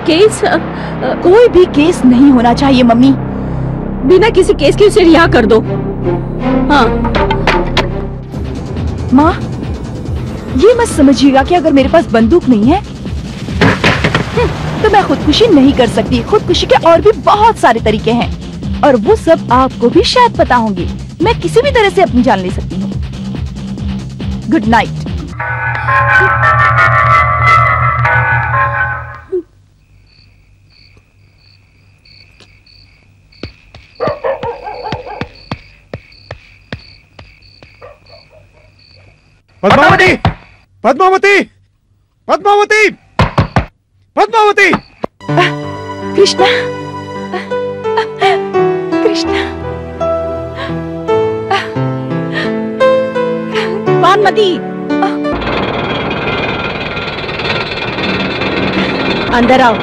केस कोई भी केस नहीं होना चाहिए मम्मी। बिना किसी केस के उसे रिहा कर दो। हाँ माँ, ये मत समझिएगा कि अगर मेरे पास बंदूक नहीं है तो मैं खुदकुशी नहीं कर सकती। खुदकुशी के और भी बहुत सारे तरीके हैं और वो सब आपको भी शायद पता होंगे। मैं किसी भी तरह से अपनी जान ले सकती हूँ। Good night. पद्मावती, पद्मावती, पद्मावती, पद्मावती। कृष्णा, कृष्णा, भानुमती, अंदर आओ।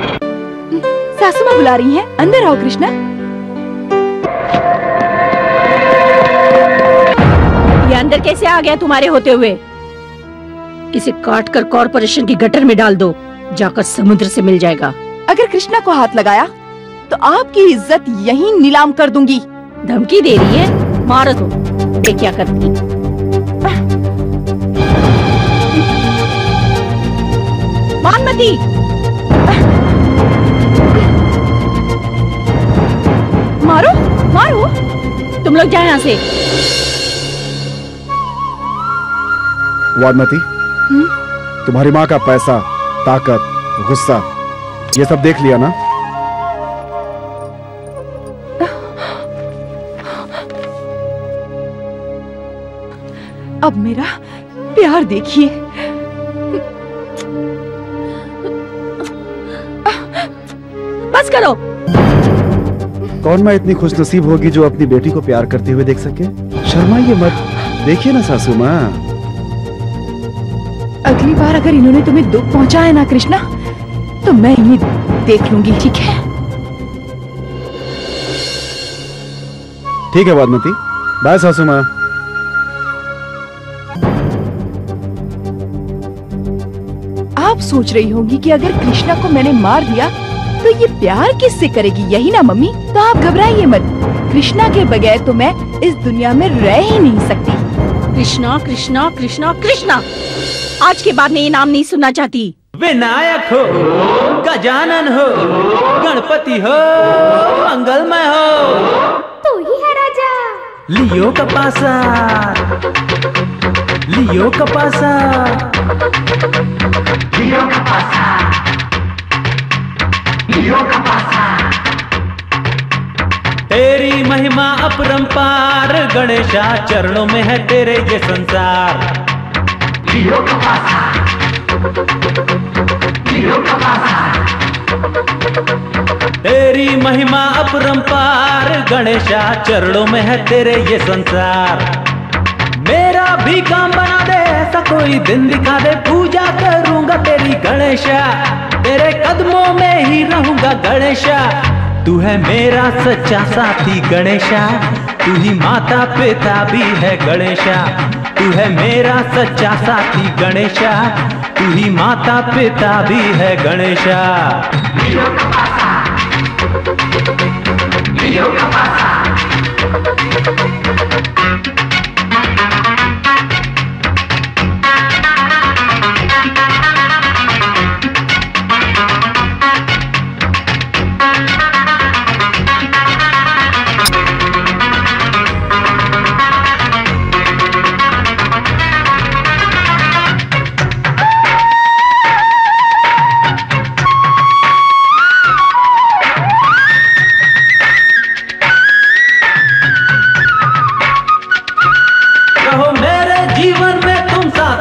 सासू माँ बुला रही हैं, अंदर आओ कृष्णा। ये अंदर कैसे आ गया तुम्हारे होते हुए? इसे काट कर कॉर्पोरेशन की गटर में डाल दो, जाकर समुद्र से मिल जाएगा। अगर कृष्णा को हाथ लगाया तो आपकी इज्जत यहीं नीलाम कर दूंगी। धमकी दे रही है? मारो तो, ये क्या करती? भानुमती, मारो मारो। तुम लोग जाए यहाँ से। वादमती, तुम्हारी माँ का पैसा, ताकत, गुस्सा, ये सब देख लिया ना? अब मेरा प्यार देखिए। बस करो। कौन माँ इतनी खुशनसीब होगी जो अपनी बेटी को प्यार करते हुए देख सके? शर्माइए मत, देखिए ना सासू माँ। अगली बार अगर इन्होंने तुम्हें दुख पहुंचाया ना कृष्णा, तो मैं इन्हें देख लूंगी, ठीक है? ठीक है वादमती, बाय सासू माँ। आप सोच रही होंगी कि अगर कृष्णा को मैंने मार दिया तो ये प्यार किससे करेगी, यही ना मम्मी? तो आप घबराइए मत, कृष्णा के बगैर तो मैं इस दुनिया में रह ही नहीं सकती। कृष्णा कृष्णा कृष्णा कृष्णा, आज के बाद मैं ये नाम नहीं सुनना चाहती। विनायक हो, गजानन हो, गणपति हो, मंगलमय हो, तू ही है राजा। लियो कपासा, लियो कपासा, लियो कपासा, लियो कपासा। तेरी महिमा अपरंपार गणेशा, चरणों में है तेरे ये संसार। लियो कपासा, लियो कपासा। तेरी महिमा अपरंपार गणेशा, चरणों में है तेरे ये संसार। मेरा भी काम बना दे, ऐसा कोई दिन दिखा दे, पूजा करूंगा तेरी गणेशा, तेरे कदमों में ही रहूंगा गणेशा। तू है मेरा सच्चा साथी गणेशा, तू ही माता पिता भी है गणेशा। तू है मेरा सच्चा साथी गणेशा, तू ही माता पिता भी है गणेशा। लियो कपासा, लियो कपासा।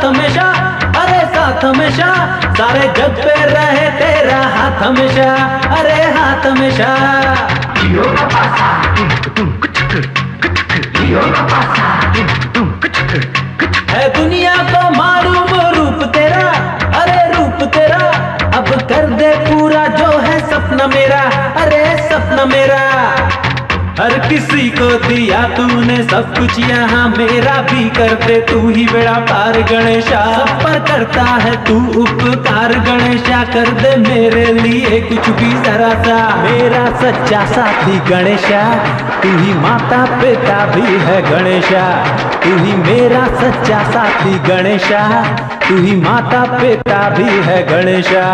साथ हमेशा, अरे साथ हमेशा, सारे जग पे रहे तेरा हाथ हमेशा, अरे हाथ हमेशा। है दुनिया को मालूम रूप तेरा, अरे रूप तेरा, अब कर दे पूरा जो है सपना मेरा, अरे सपना मेरा। हर किसी को दिया तूने सब कुछ यहाँ मेरा भी कर दे तू ही बेड़ा पार गणेशा, सब पर करता है तू उपकार गणेशा, कर दे मेरे लिए कुछ भी जरा सा। मेरा सच्चा साथी गणेशा, तू ही माता पिता भी है गणेशा, तू ही मेरा सच्चा साथी गणेशा, तू ही माता पिता भी है गणेशा।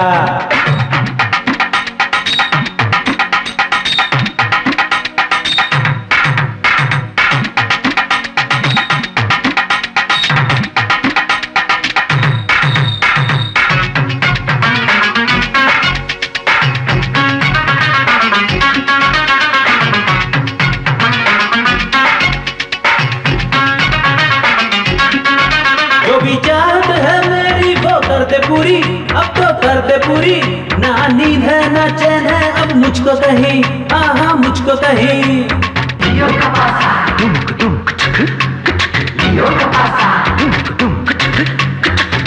पूरी अब तो कर दे पूरी, ना नींद है ना चैन है अब मुझको कहीं, आहा मुझको कहीं।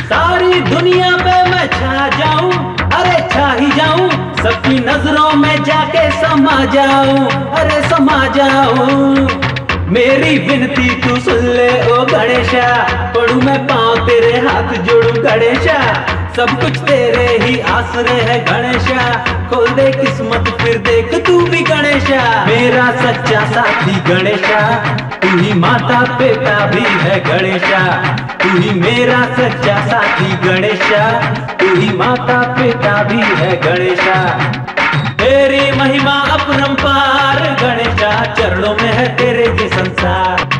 सारी दुनिया पे मैं छा जाऊं, अरे छा ही जाऊं, सबकी नजरों में जाके समा जाऊं, अरे समा जाऊं। मेरी विनती तू सुन ले ओ गणेशा, पड़ू मैं पाँव तेरे हाथ जोड़ू गणेशा, सब कुछ तेरे ही आसरे है गणेशा, खोल दे किस्मत फिर देख तू भी गणेशा। मेरा सच्चा साथी गणेशा, तू ही माता पिता भी है गणेशा, तू ही मेरा सच्चा साथी गणेशा, तू ही माता पिता भी है गणेशा। तेरी महिमा अपरंपार गणेशा, चरणों में है तेरे ये संसार।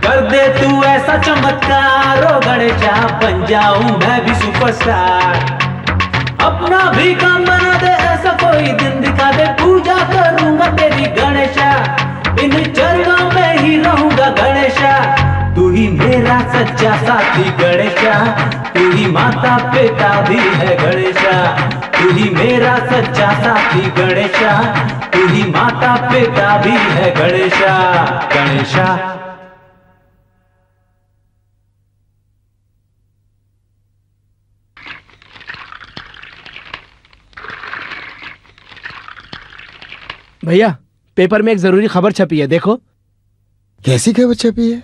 कर दे तू ऐसा चमत्कार ओ गणेशा, बन जाऊं मैं भी सुपरस्टार। अपना भी काम बना दे ऐसा कोई दिन दिखा दे, पूजा करूंगा तेरी गणेशा, इन चरणों में ही रहूंगा गणेशा। तू ही मेरा सच्चा साथी गणेशा, तू ही माता पिता भी है गणेशा, तू ही मेरा सच्चा साथी गणेशा, तू ही माता पिता भी है गणेशा। गणेशा भैया, पेपर में एक जरूरी खबर छपी है, देखो। कैसी खबर छपी है?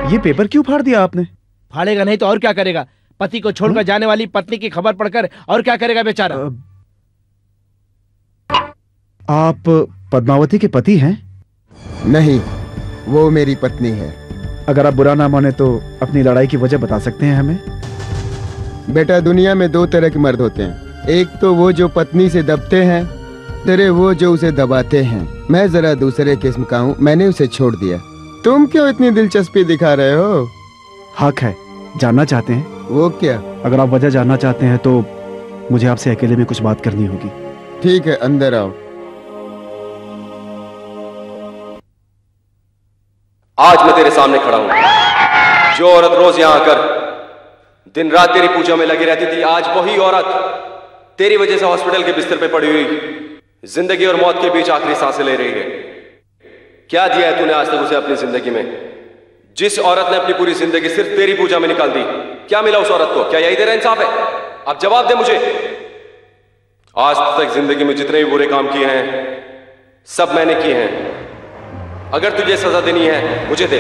ये पेपर क्यों फाड़ दिया आपने? फाड़ेगा नहीं तो और क्या करेगा? पति को छोड़कर जाने वाली पत्नी की खबर पढ़कर और क्या करेगा बेचारा? आप पद्मावती के पति हैं? नहीं, वो मेरी पत्नी है। अगर आप बुरा ना माने तो अपनी लड़ाई की वजह बता सकते हैं हमें? बेटा, दुनिया में दो तरह के मर्द होते हैं, एक तो वो जो पत्नी से दबते हैं, तेरे वो जो उसे दबाते हैं। मैं जरा दूसरे किस्म का हूँ, मैंने उसे छोड़ दिया। तुम क्यों इतनी दिलचस्पी दिखा रहे हो? हक है, जानना चाहते हैं? वो क्या? अगर आप वजह जानना चाहते हैं तो मुझे आपसे अकेले में कुछ बात करनी होगी। ठीक है, अंदर आओ। आज मैं तेरे सामने खड़ा हूं। जो औरत रोज यहां आकर दिन रात तेरी पूजा में लगी रहती थी, आज वही औरत तेरी वजह से हॉस्पिटल के बिस्तर पे पड़ी हुई जिंदगी और मौत के बीच आखिरी सांसें ले रही है। क्या दिया है तूने आज तक उसे अपनी जिंदगी में? जिस औरत ने अपनी पूरी जिंदगी सिर्फ तेरी पूजा में निकाल दी, क्या मिला उस औरत को? क्या यही तेरा इंसाफ है? अब जवाब दे मुझे। आज तक जिंदगी में जितने भी बुरे काम किए हैं सब मैंने किए हैं। अगर तुझे सजा देनी है मुझे दे।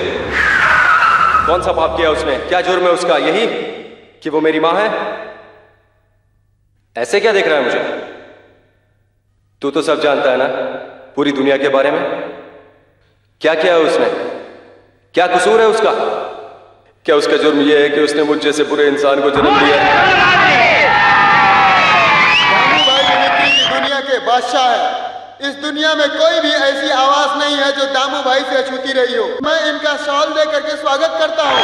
कौन सा पाप किया उसने? क्या जुर्म है उसका? यही कि वो मेरी मां है? ऐसे क्या देख रहा है मुझे? तू तो सब जानता है ना, पूरी दुनिया के बारे में। क्या किया है उसने? क्या कसूर है उसका? क्या उसका जुर्म यह है कि उसने मुझ जैसे बुरे इंसान को जन्म दिया? दामू भाई दुनिया के बादशाह है। इस दुनिया में कोई भी ऐसी आवाज नहीं है जो दामू भाई से छूती रही हो। मैं इनका शॉल दे करके स्वागत करता हूँ।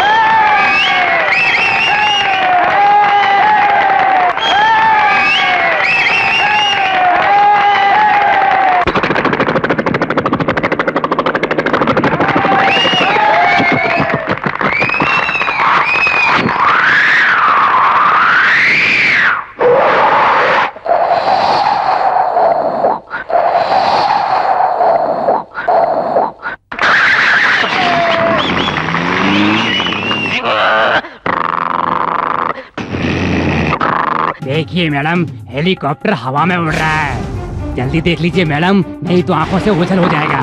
देखिए मैडम, हेलीकॉप्टर हवा में उड़ रहा है। जल्दी देख लीजिए मैडम, नहीं तो आंखों से ओझल हो जाएगा।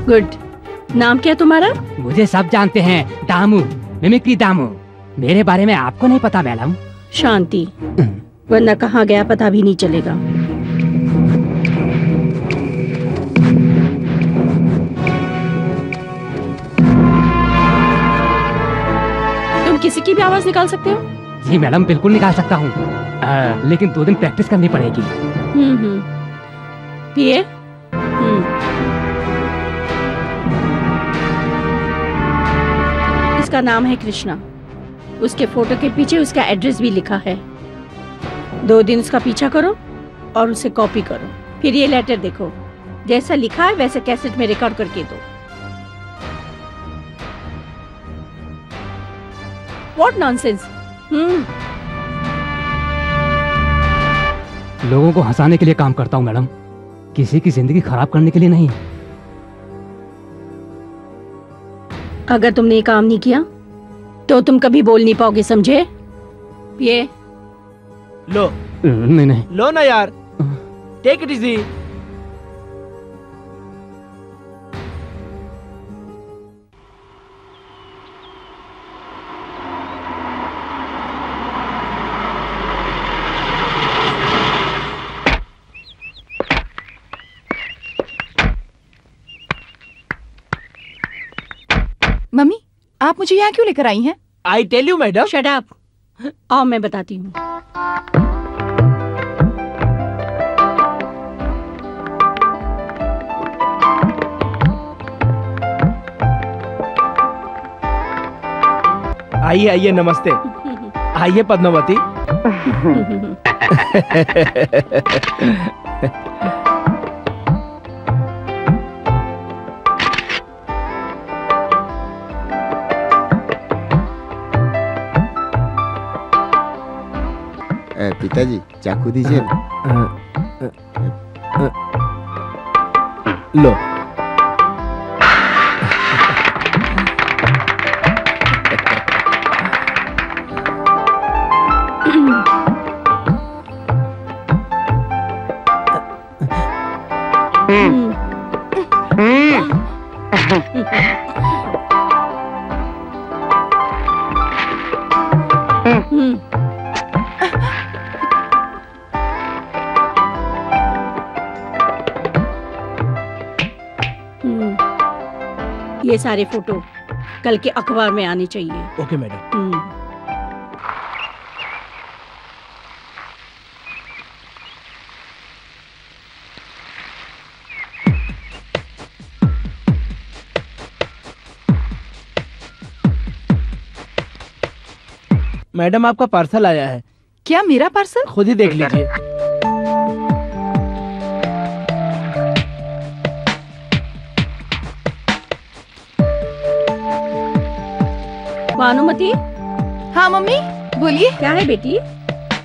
गुड। नाम क्या तुम्हारा? मुझे सब जानते हैं, दामू, मिमिक्री दामू। मेरे बारे में आपको नहीं पता मैडम? शांति, वरना कहाँ गया पता भी नहीं चलेगा। तुम किसी की भी आवाज निकाल सकते हो? जी मैडम, बिल्कुल निकाल सकता हूँ, लेकिन 2 दिन प्रैक्टिस करनी पड़ेगी। पिए? इसका नाम है कृष्णा। उसके फोटो के पीछे उसका एड्रेस भी लिखा है। 2 दिन उसका पीछा करो और उसे कॉपी करो। फिर ये लेटर देखो, जैसा लिखा है वैसे कैसेट में रिकॉर्ड करके दो। What nonsense. लोगों को हंसाने के लिए काम करता हूँ मैडम, किसी की जिंदगी खराब करने के लिए नहीं। अगर तुमने ये काम नहीं किया तो तुम कभी बोल नहीं पाओगे, समझे? ये लो। नहीं लो ना यार, टेक इट इजी। मम्मी, आप मुझे यहाँ क्यों लेकर आई हैं? I tell you madam. Shut up. आओ मैं बताती हूँ। आइए आइए, नमस्ते। आइए पद्मावती। पिताजी चाकू दीजिए ना। लो। ये सारे फोटो कल के अखबार में आने चाहिए। Okay madam. मैडम आपका पार्सल आया है। क्या मेरा पार्सल? खुद ही देख लीजिए। भानुमति। हाँ मम्मी, बोलिए। क्या है बेटी?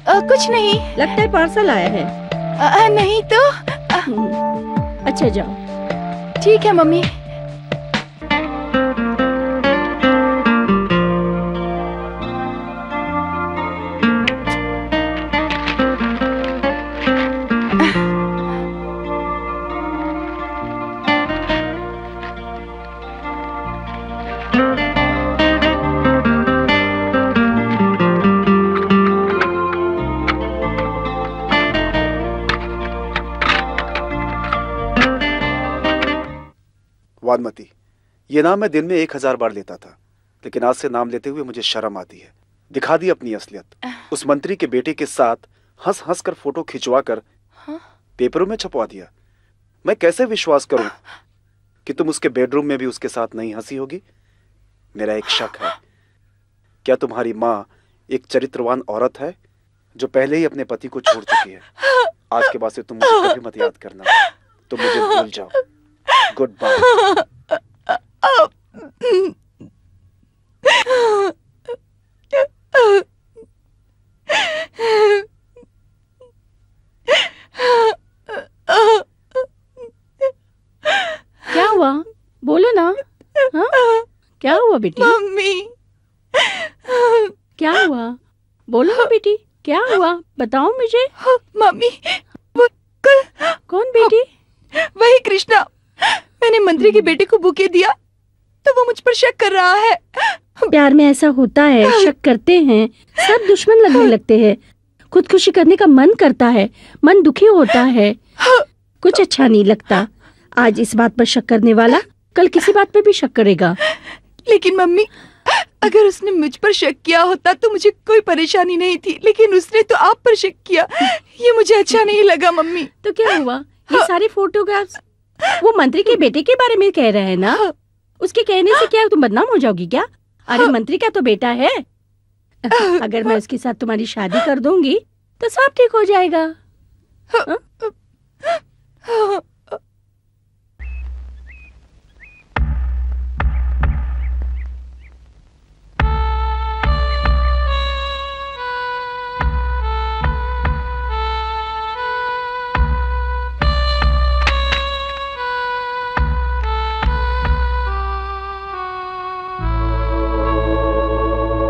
कुछ नहीं। लगता है पार्सल आया है। नहीं तो। अच्छा जाओ। ठीक है मम्मी। वानमती, ये नाम मैं दिन में 1000 बार लेता था, लेकिन आज से नाम लेते हुए मुझे शर्म आती है। दिखा दी अपनी असलियत। उस मंत्री के बेटे के साथ हंस हंस कर फोटो खिंचवा कर पेपरों में छपवा दिया। मैं कैसे विश्वास करूं कि तुम उसके बेडरूम में भी उसके साथ नहीं हंसी होगी? मेरा एक शक है, क्या तुम्हारी माँ एक चरित्रवान औरत है जो पहले ही अपने पति को छोड़ चुकी है? आज के बाद से तुम मुझे कभी मत याद करना, तुम मुझे भूल जाओ। Good bye. क्या हुआ? बोलो ना। हाँ? क्या हुआ बेटी? मम्मी। क्या हुआ? बोलो ना बेटी, क्या हुआ बताओ मुझे। मम्मी, वो कल कौन बेटी? वही कृष्णा। मैंने मंत्री के बेटे को बुके दिया तो वो मुझ पर शक कर रहा है। प्यार में ऐसा होता है, शक करते हैं, सब दुश्मन लगने लगते हैं। खुदकुशी करने का मन करता है, मन दुखी होता है, कुछ अच्छा नहीं लगता। आज इस बात पर शक करने वाला कल किसी बात पर भी शक करेगा। लेकिन मम्मी, अगर उसने मुझ पर शक किया होता तो मुझे कोई परेशानी नहीं थी, लेकिन उसने तो आप पर शक किया। ये मुझे अच्छा नहीं लगा मम्मी। तो क्या हुआ? ये सारे फोटोग्राफ्स वो मंत्री के बेटे के बारे में कह रहे हैं ना? उसके कहने से क्या तुम बदनाम हो जाओगी क्या? अरे मंत्री का तो बेटा है। अगर मैं उसके साथ तुम्हारी शादी कर दूंगी तो सब ठीक हो जाएगा।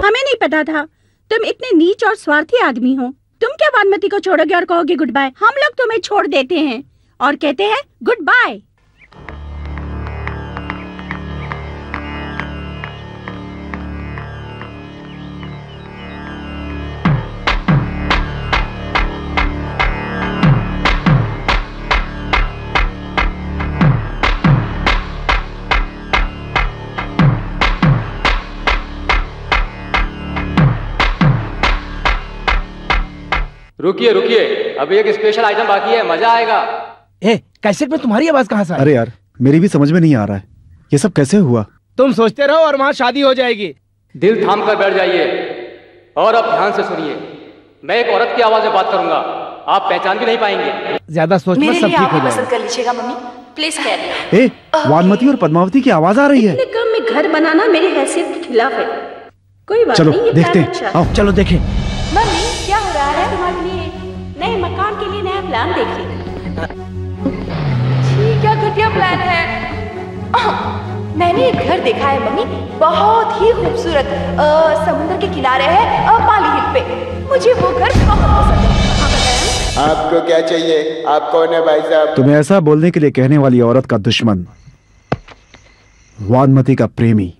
हमें नहीं पता था तुम इतने नीच और स्वार्थी आदमी हो। तुम क्या वानमती को छोड़ोगे और कहोगे गुड बाय? हम लोग तुम्हें छोड़ देते हैं और कहते हैं गुड बाय। रुकिए रुकिए, अभी एक स्पेशल आइटम बाकी है, मजा आएगा। कैसेट में तुम्हारी आवाज कहाँ से आई? अरे यार, मेरी भी समझ में नहीं आ रहा है, ये सब कैसे हुआ? तुम सोचते रहो और वहाँ शादी हो जाएगी। दिल थाम कर बैठ जाइए और अब ध्यान से सुनिए। मैं एक औरत की आवाज में बात करूंगा, आप पहचान भी नहीं पाएंगे। ज्यादा सोच मत, सब ठीक हो जाएगा। कर लीजिएगा मम्मी, प्लीज कह ए, वानमती और पद्मावती की आवाज आ रही है। इतने कम में घर बनाना मेरी हैसियत के खिलाफ है। कोई बात चलो नहीं, ये देखते प्लान हैं, अच्छा आओ चलो देखें। मम्मी क्या हो रहा है? तुम्हारे लिए नए मकान के लिए नया प्लान देख ली। क्या घटिया प्लान है। मैंने एक घर देखा है मम्मी, बहुत ही खूबसूरत, समुद्र के किनारे है, पाली हिल पे। मुझे वो घर बहुत पसंद है। आपको क्या चाहिए? आप कौन है भाई साहब? तुम्हें ऐसा बोलने के लिए कहने वाली औरत का दुश्मन, वानमती का प्रेमी।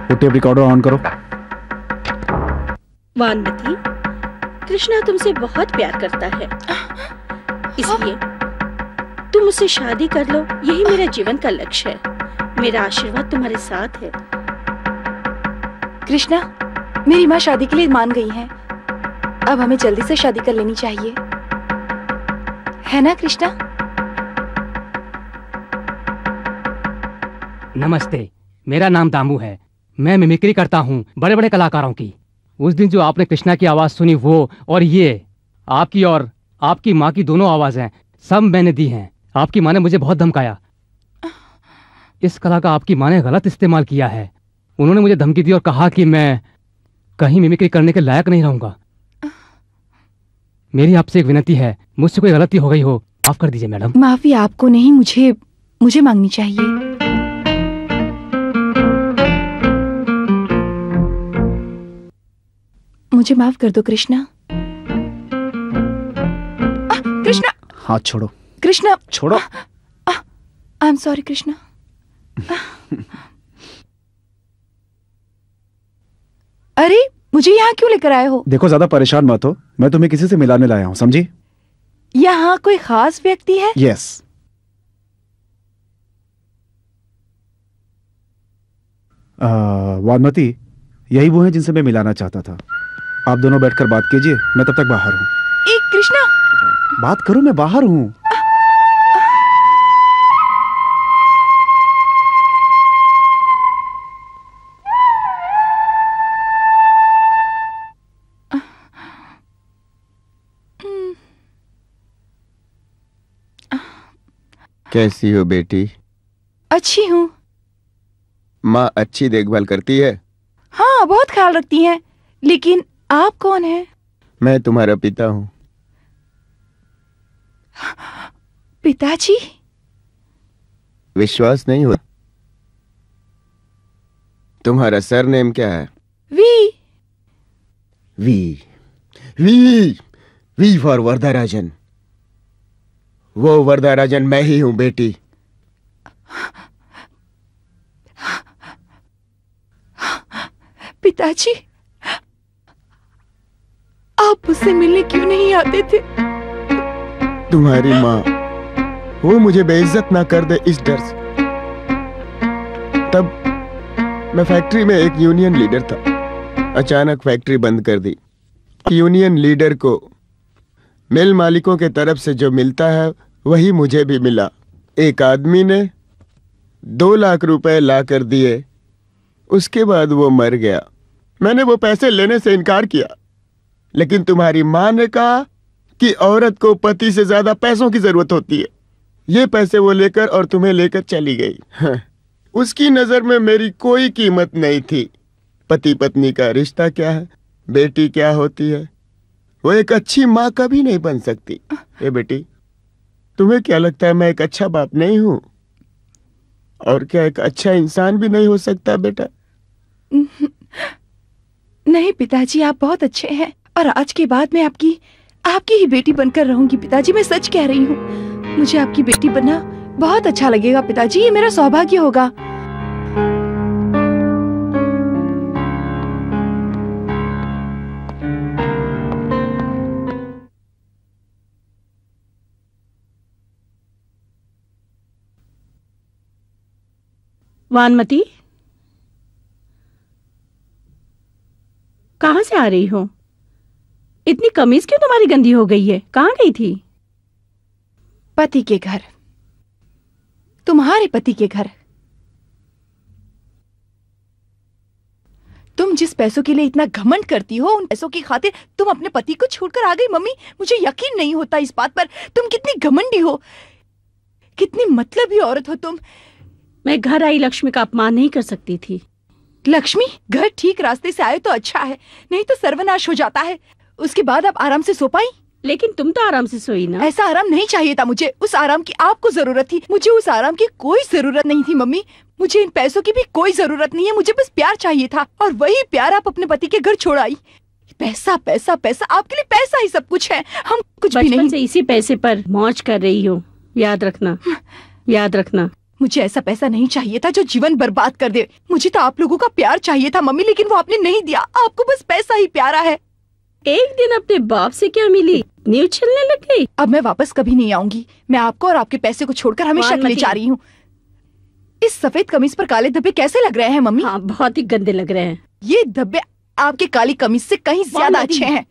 वो टेप रिकॉर्डर ऑन करो। वानमती, कृष्णा तुमसे बहुत प्यार करता है, इसलिए तुम मुझसे शादी कर लो, यही मेरा जीवन का लक्ष्य है। मेरा आशीर्वाद तुम्हारे साथ है। कृष्णा, मेरी माँ शादी के लिए मान गई है। अब हमें जल्दी से शादी कर लेनी चाहिए, है ना कृष्णा? नमस्ते, मेरा नाम दामू है। मैं मिमिक्री करता हूँ बड़े बड़े कलाकारों की। उस दिन जो आपने कृष्णा की आवाज सुनी, वो और ये आपकी और आपकी माँ की दोनों आवाजें सब मैंने दी हैं। आपकी माँ ने मुझे बहुत धमकाया। इस कला का आपकी माँ ने गलत इस्तेमाल किया है। उन्होंने मुझे धमकी दी और कहा कि मैं कहीं मिमिक्री करने के लायक नहीं रहूंगा। मेरी आपसे एक विनती है, मुझसे कोई गलती हो गई हो, माफ कर दीजिए मैडम। माफी आपको नहीं, मुझे मांगनी चाहिए। मुझे माफ कर दो कृष्णा। कृष्णा, हाथ छोड़ो। कृष्णा छोड़ो। I am sorry Krishna. अरे मुझे यहाँ क्यों लेकर आए हो? देखो, ज्यादा परेशान मत हो, मैं तुम्हें किसी से मिलाने लाया हूँ, समझी? यहाँ कोई खास व्यक्ति है? यस। वानमती, यही वो हैं जिनसे मैं मिलाना चाहता था। आप दोनों बैठकर बात कीजिए, मैं तब तक बाहर हूँ। एक कृष्णा, बात करो, मैं बाहर हूँ। कैसी हो बेटी? अच्छी हूँ। माँ अच्छी देखभाल करती है? हाँ, बहुत ख्याल रखती हैं, लेकिन आप कौन हैं? मैं तुम्हारा पिता हूँ। पिताजी? विश्वास नहीं हो? तुम्हारा सरनेम क्या है? V. V V V for Varadarajan. वो वरदाराजन मैं ही हूं बेटी। पिताजी, आप मुझसे मिलने क्यों नहीं आते थे? तुम्हारी माँ वो मुझे बेइज्जत ना कर दे इस डर से। तब मैं फैक्ट्री में एक यूनियन लीडर था। अचानक फैक्ट्री बंद कर दी। यूनियन लीडर को मिल मालिकों के तरफ से जो मिलता है वही मुझे भी मिला। एक आदमी ने 2 लाख रुपए ला कर दिए, उसके बाद वो मर गया। मैंने वो पैसे लेने से इनकार किया, लेकिन तुम्हारी माँ ने कहा कि औरत को पति से ज्यादा पैसों की जरूरत होती है। ये पैसे वो लेकर और तुम्हें लेकर चली गई। उसकी नजर में मेरी कोई कीमत नहीं थी। पति पत्नी का रिश्ता क्या है, बेटी क्या होती है, वो एक अच्छी माँ कभी नहीं बन सकती। ए बेटी, तुम्हें क्या लगता है मैं एक अच्छा बाप नहीं हूं? और क्या एक अच्छा इंसान भी नहीं हो सकता बेटा? नहीं पिताजी, आप बहुत अच्छे हैं और आज के बाद मैं आपकी ही बेटी बनकर रहूंगी। पिताजी, मैं सच कह रही हूँ, मुझे आपकी बेटी बनना बहुत अच्छा लगेगा। पिताजी, ये मेरा सौभाग्य होगा। वानमती, कहाँ से आ रही हो? इतनी कमीज क्यों तुम्हारी गंदी हो गई है? कहाँ गई थी? पति के घर, तुम्हारे पति के घर। तुम जिस पैसों के लिए इतना घमंड करती हो, उन पैसों की खातिर तुम अपने पति को छोड़कर आ गई। मम्मी, मुझे यकीन नहीं होता इस बात पर। तुम कितनी घमंडी हो, कितनी मतलबी औरत हो तुम। मैं घर आई लक्ष्मी का अपमान नहीं कर सकती थी। लक्ष्मी, घर ठीक रास्ते से आए तो अच्छा है, नहीं तो सर्वनाश हो जाता है। उसके बाद आप आराम से सो पाई। लेकिन तुम तो आराम से सोई ना। ऐसा आराम नहीं चाहिए था मुझे। उस आराम की आपको जरूरत थी, मुझे उस आराम की कोई जरूरत नहीं थी। मम्मी, मुझे इन पैसों की भी कोई जरूरत नहीं है। मुझे बस प्यार चाहिए था, और वही प्यार आप अपने पति के घर छोड़ आई। पैसा पैसा पैसा, आपके लिए पैसा ही सब कुछ है। हम कुछ भी नहीं। से इसी पैसे पर मौज कर रही हो, याद रखना, याद रखना। मुझे ऐसा पैसा नहीं चाहिए था जो जीवन बर्बाद कर दे। मुझे तो आप लोगों का प्यार चाहिए था मम्मी, लेकिन वो आपने नहीं दिया। आपको बस पैसा ही प्यारा है। एक दिन अपने बाप से क्या मिली, नींव छिलने लग गई। अब मैं वापस कभी नहीं आऊंगी। मैं आपको और आपके पैसे को छोड़कर हमेशा के लिए जा रही हूँ। इस सफेद कमीज पर काले धब्बे कैसे लग रहे हैं मम्मी? हाँ, बहुत ही गंदे लग रहे हैं। ये धब्बे आपके काली कमीज से कहीं ज्यादा अच्छे हैं।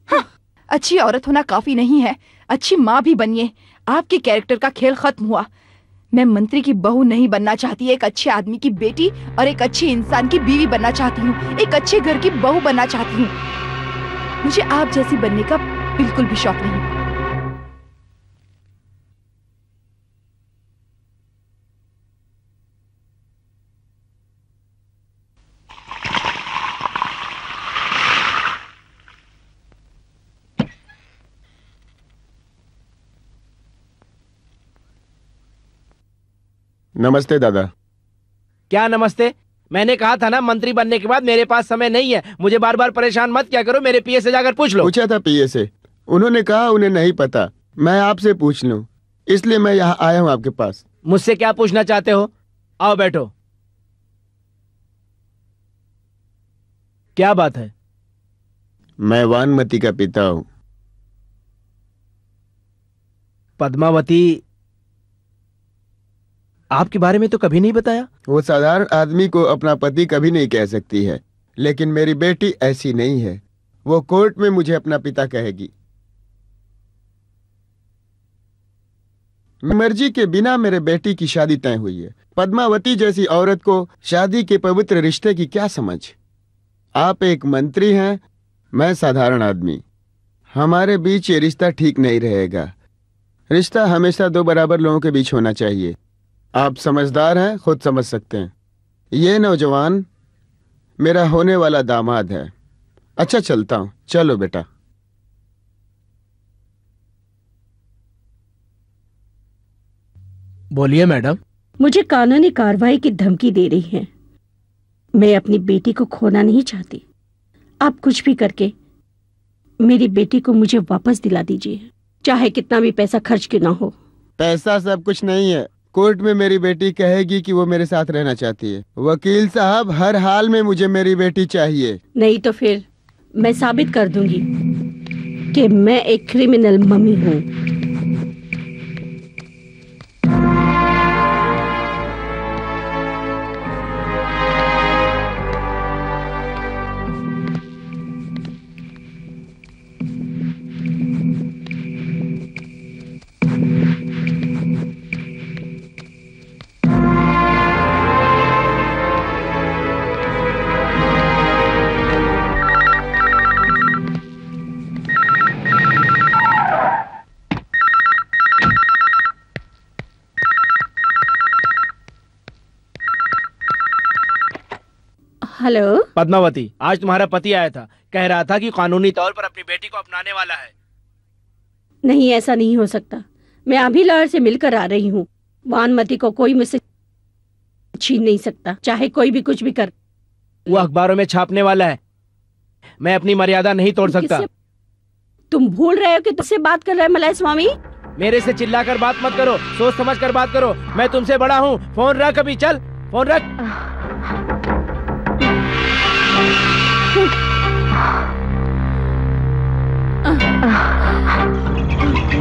हाँ, अच्छी औरत होना काफी नहीं है, अच्छी माँ भी बनिए। आपके कैरेक्टर का खेल खत्म हुआ। मैं मंत्री की बहू नहीं बनना चाहती, एक अच्छे आदमी की बेटी और एक अच्छे इंसान की बीवी बनना चाहती हूँ। एक अच्छे घर की बहू बनना चाहती हूँ। मुझे आप जैसी बनने का बिल्कुल भी शौक नहीं। नमस्ते दादा। क्या नमस्ते? मैंने कहा था ना, मंत्री बनने के बाद मेरे पास समय नहीं है। मुझे बार बार परेशान मत क्या करो। मेरे पीए से जाकर पूछ लो। पूछा था पीए से, उन्होंने कहा उन्हें नहीं पता, मैं आपसे पूछ लूं, इसलिए मैं यहाँ आया हूँ आपके पास। मुझसे क्या पूछना चाहते हो? आओ बैठो। क्या बात है? मैं वानमती का पिता हूँ। पद्मावती आपके बारे में तो कभी नहीं बताया। वो साधारण आदमी को अपना पति कभी नहीं कह सकती है, लेकिन मेरी बेटी ऐसी नहीं है। वो कोर्ट में मुझे अपना पिता कहेगी। मर्जी के बिना मेरे बेटी की शादी तय हुई है। पद्मावती जैसी औरत को शादी के पवित्र रिश्ते की क्या समझ। आप एक मंत्री हैं, मैं साधारण आदमी। हमारे बीच ये रिश्ता ठीक नहीं रहेगा। रिश्ता हमेशा 2 बराबर लोगों के बीच होना चाहिए। आप समझदार हैं, खुद समझ सकते हैं। ये नौजवान मेरा होने वाला दामाद है। अच्छा चलता हूँ, चलो बेटा। बोलिए मैडम। मुझे कानूनी कार्रवाई की धमकी दे रही हैं। मैं अपनी बेटी को खोना नहीं चाहती। आप कुछ भी करके मेरी बेटी को मुझे वापस दिला दीजिए, चाहे कितना भी पैसा खर्च क्यों ना हो। पैसा सब कुछ नहीं है। कोर्ट में मेरी बेटी कहेगी कि वो मेरे साथ रहना चाहती है। वकील साहब, हर हाल में मुझे मेरी बेटी चाहिए। नहीं तो फिर मैं साबित कर दूंगी कि मैं एक क्रिमिनल मम्मी हूँ। हेलो पद्मावती, आज तुम्हारा पति आया था, कह रहा था कि कानूनी तौर पर अपनी बेटी को अपनाने वाला है। नहीं, ऐसा नहीं हो सकता। मैं अभी लॉयर से मिलकर आ रही हूँ। वानमती को कोई मुझसे छीन नहीं सकता, चाहे कोई भी कुछ भी कर। वो अखबारों में छापने वाला है। मैं अपनी मर्यादा नहीं तोड़ सकता। तुम भूल रहे हो कि तुझसे बात कर रहा है मलय स्वामी। मेरे से चिल्लाकर बात मत करो, सोच समझ कर बात करो। मैं तुमसे बड़ा हूँ। फोन रख अभी, चल फोन रख।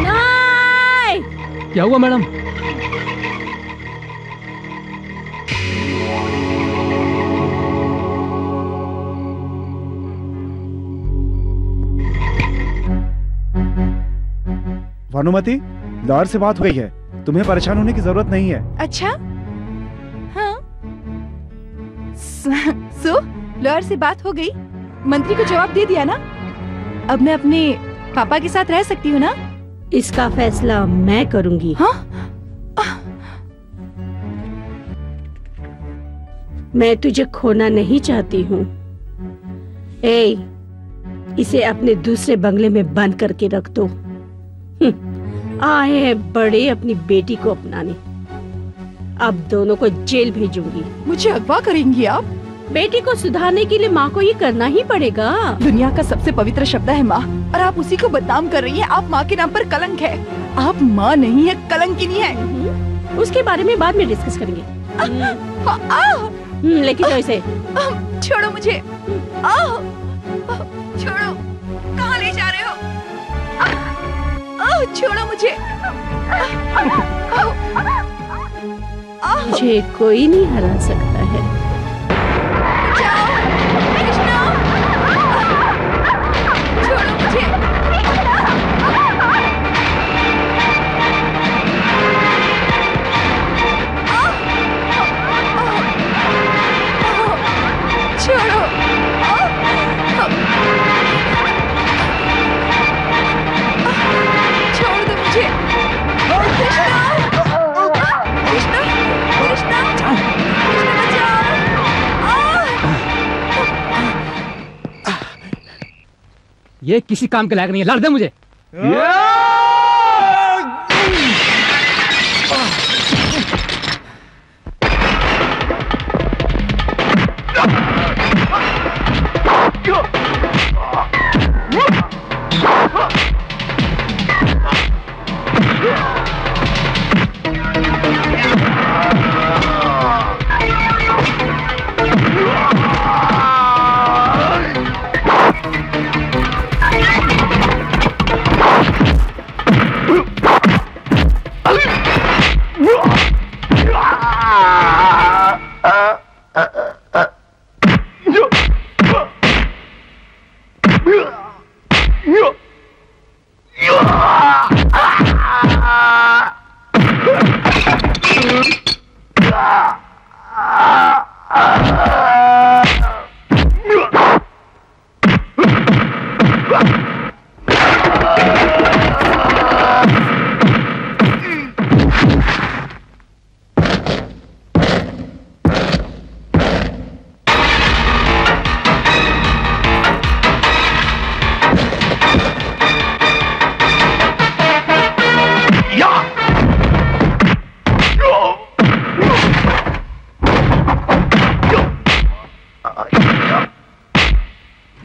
नहीं! क्या हुआ मैडम? भानुमति, लॉयर से बात हुई है, तुम्हें परेशान होने की जरूरत नहीं है। अच्छा हाँ, सो लॉयर से बात हो गई, मंत्री को जवाब दे दिया ना। अब मैं अपने पापा के साथ रह सकती हूँ ना? इसका फैसला मैं करूंगी। हाँ? मैं तुझे खोना नहीं चाहती हूँ। ए, इसे अपने दूसरे बंगले में बंद करके रख दो। आए हैं बड़े अपनी बेटी को अपनाने। अब दोनों को जेल भेजूंगी। मुझे अगवा करेंगी आप? बेटी को सुधारने के लिए माँ को ये करना ही पड़ेगा। दुनिया का सबसे पवित्र शब्द है माँ, और आप उसी को बदनाम कर रही हैं। आप माँ के नाम पर कलंक है। आप माँ नहीं है, कलंकिनी है। उसके बारे में बाद में डिस्कस करेंगे। लेकिन तो इसे छोड़ो मुझे। छोड़ो, कहाँ ले जा रहे हो? छोड़ो मुझे। मुझे कोई नहीं हरा सकता है। छोड़ो मुझे। छोड़ो। छोड़ दो मुझे। कृष्णा, कृष्णा, कृष्णा, कृष्णा बचाओ। ये किसी काम के लायक नहीं है, लड़ दे मुझे।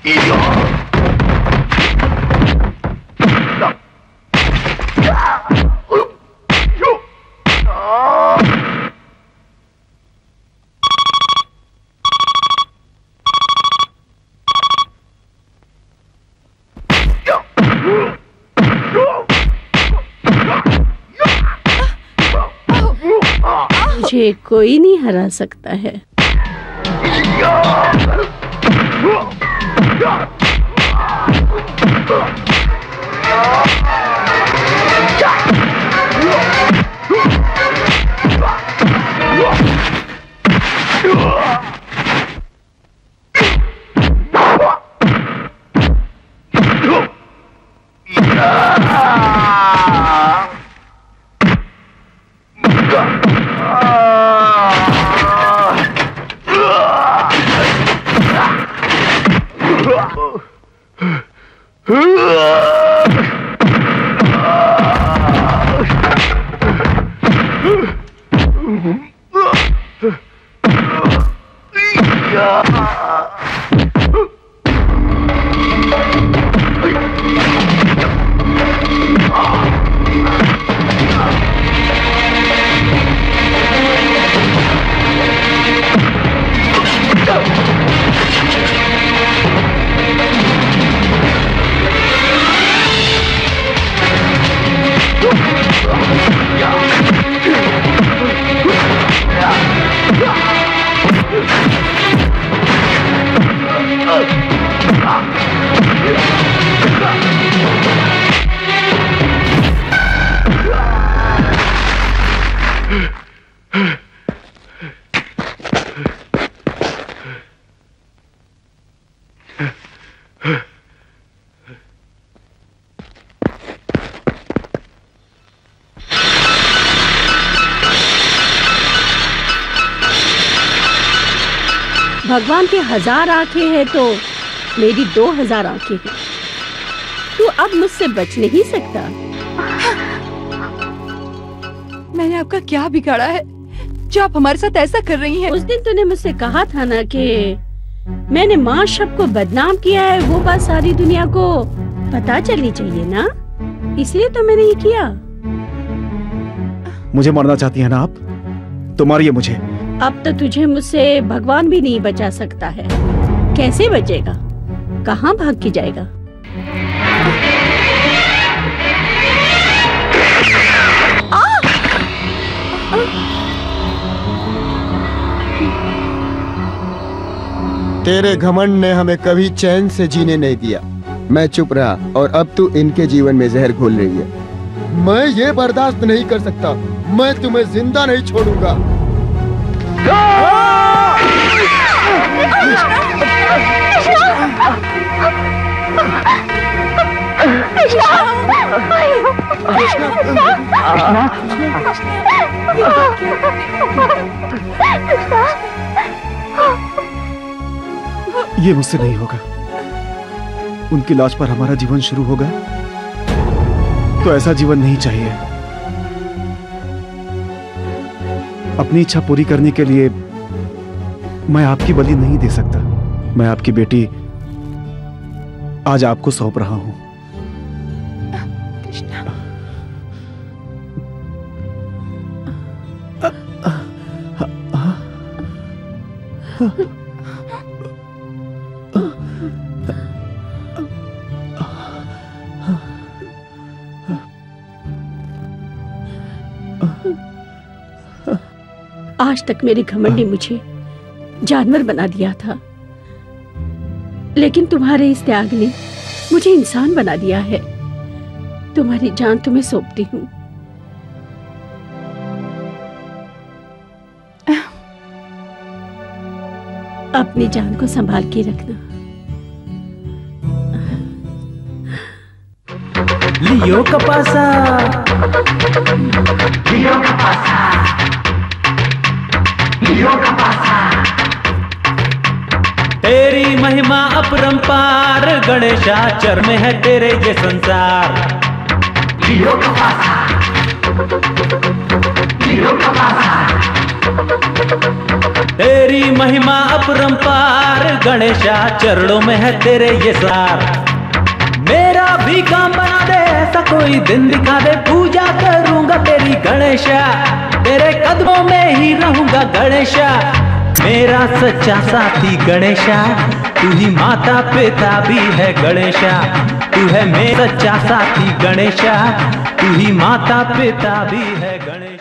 मुझे कोई नहीं हरा सकता है। भगवान के 1000 आंखें हैं तो मेरी 2000 आंखें हैं। तू अब मुझसे बच नहीं सकता। मैंने आपका क्या बिगाड़ा है जो आप हमारे साथ ऐसा कर रही हैं? उस दिन तूने मुझसे कहा था ना कि मैंने माँ शब को बदनाम किया है, वो बात सारी दुनिया को पता चलनी चाहिए ना, इसलिए तो मैंने ये किया। मुझे मारना चाहती है ना आप? तो मारिए मुझे। अब तो तुझे मुझसे भगवान भी नहीं बचा सकता है। कैसे बचेगा? कहाँ भाग के जाएगा? तेरे घमंड ने हमें कभी चैन से जीने नहीं दिया। मैं चुप रहा और अब तू इनके जीवन में जहर घोल रही है। मैं ये बर्दाश्त नहीं कर सकता। मैं तुम्हें जिंदा नहीं छोड़ूंगा। ये मुझसे नहीं होगा। उनकी लाश पर हमारा जीवन शुरू होगा तो ऐसा जीवन नहीं चाहिए। अपनी इच्छा पूरी करने के लिए मैं आपकी बलि नहीं दे सकता। मैं आपकी बेटी आज आपको सौंप रहा हूं। आज तक मेरे घमंड ने मुझे जानवर बना दिया था, लेकिन तुम्हारे इस त्याग ने मुझे इंसान बना दिया है। तुम्हारी जान तुम्हें सौंपती हूँ। अपनी जान को संभाल के रखना। लियो कपासा, लियो कपासा, लियो कपासा। तेरी महिमा अपरंपार, गणेशा चर में है तेरे ये संसार। लियो कपासा, लियो कपासा। तेरी महिमा अपरंपार गणेशा, चरणों में है तेरे ये सार। मेरा भी काम बना दे, ऐसा कोई दिन दिखा दे, पूजा करूंगा तेरी गणेशा, तेरे कदमों में ही रहूंगा गणेशा। मेरा सच्चा साथी गणेशा, तू ही माता पिता भी है गणेशा, तू है मेरा सच्चा साथी गणेशा, तू ही माता पिता भी है गणेशा।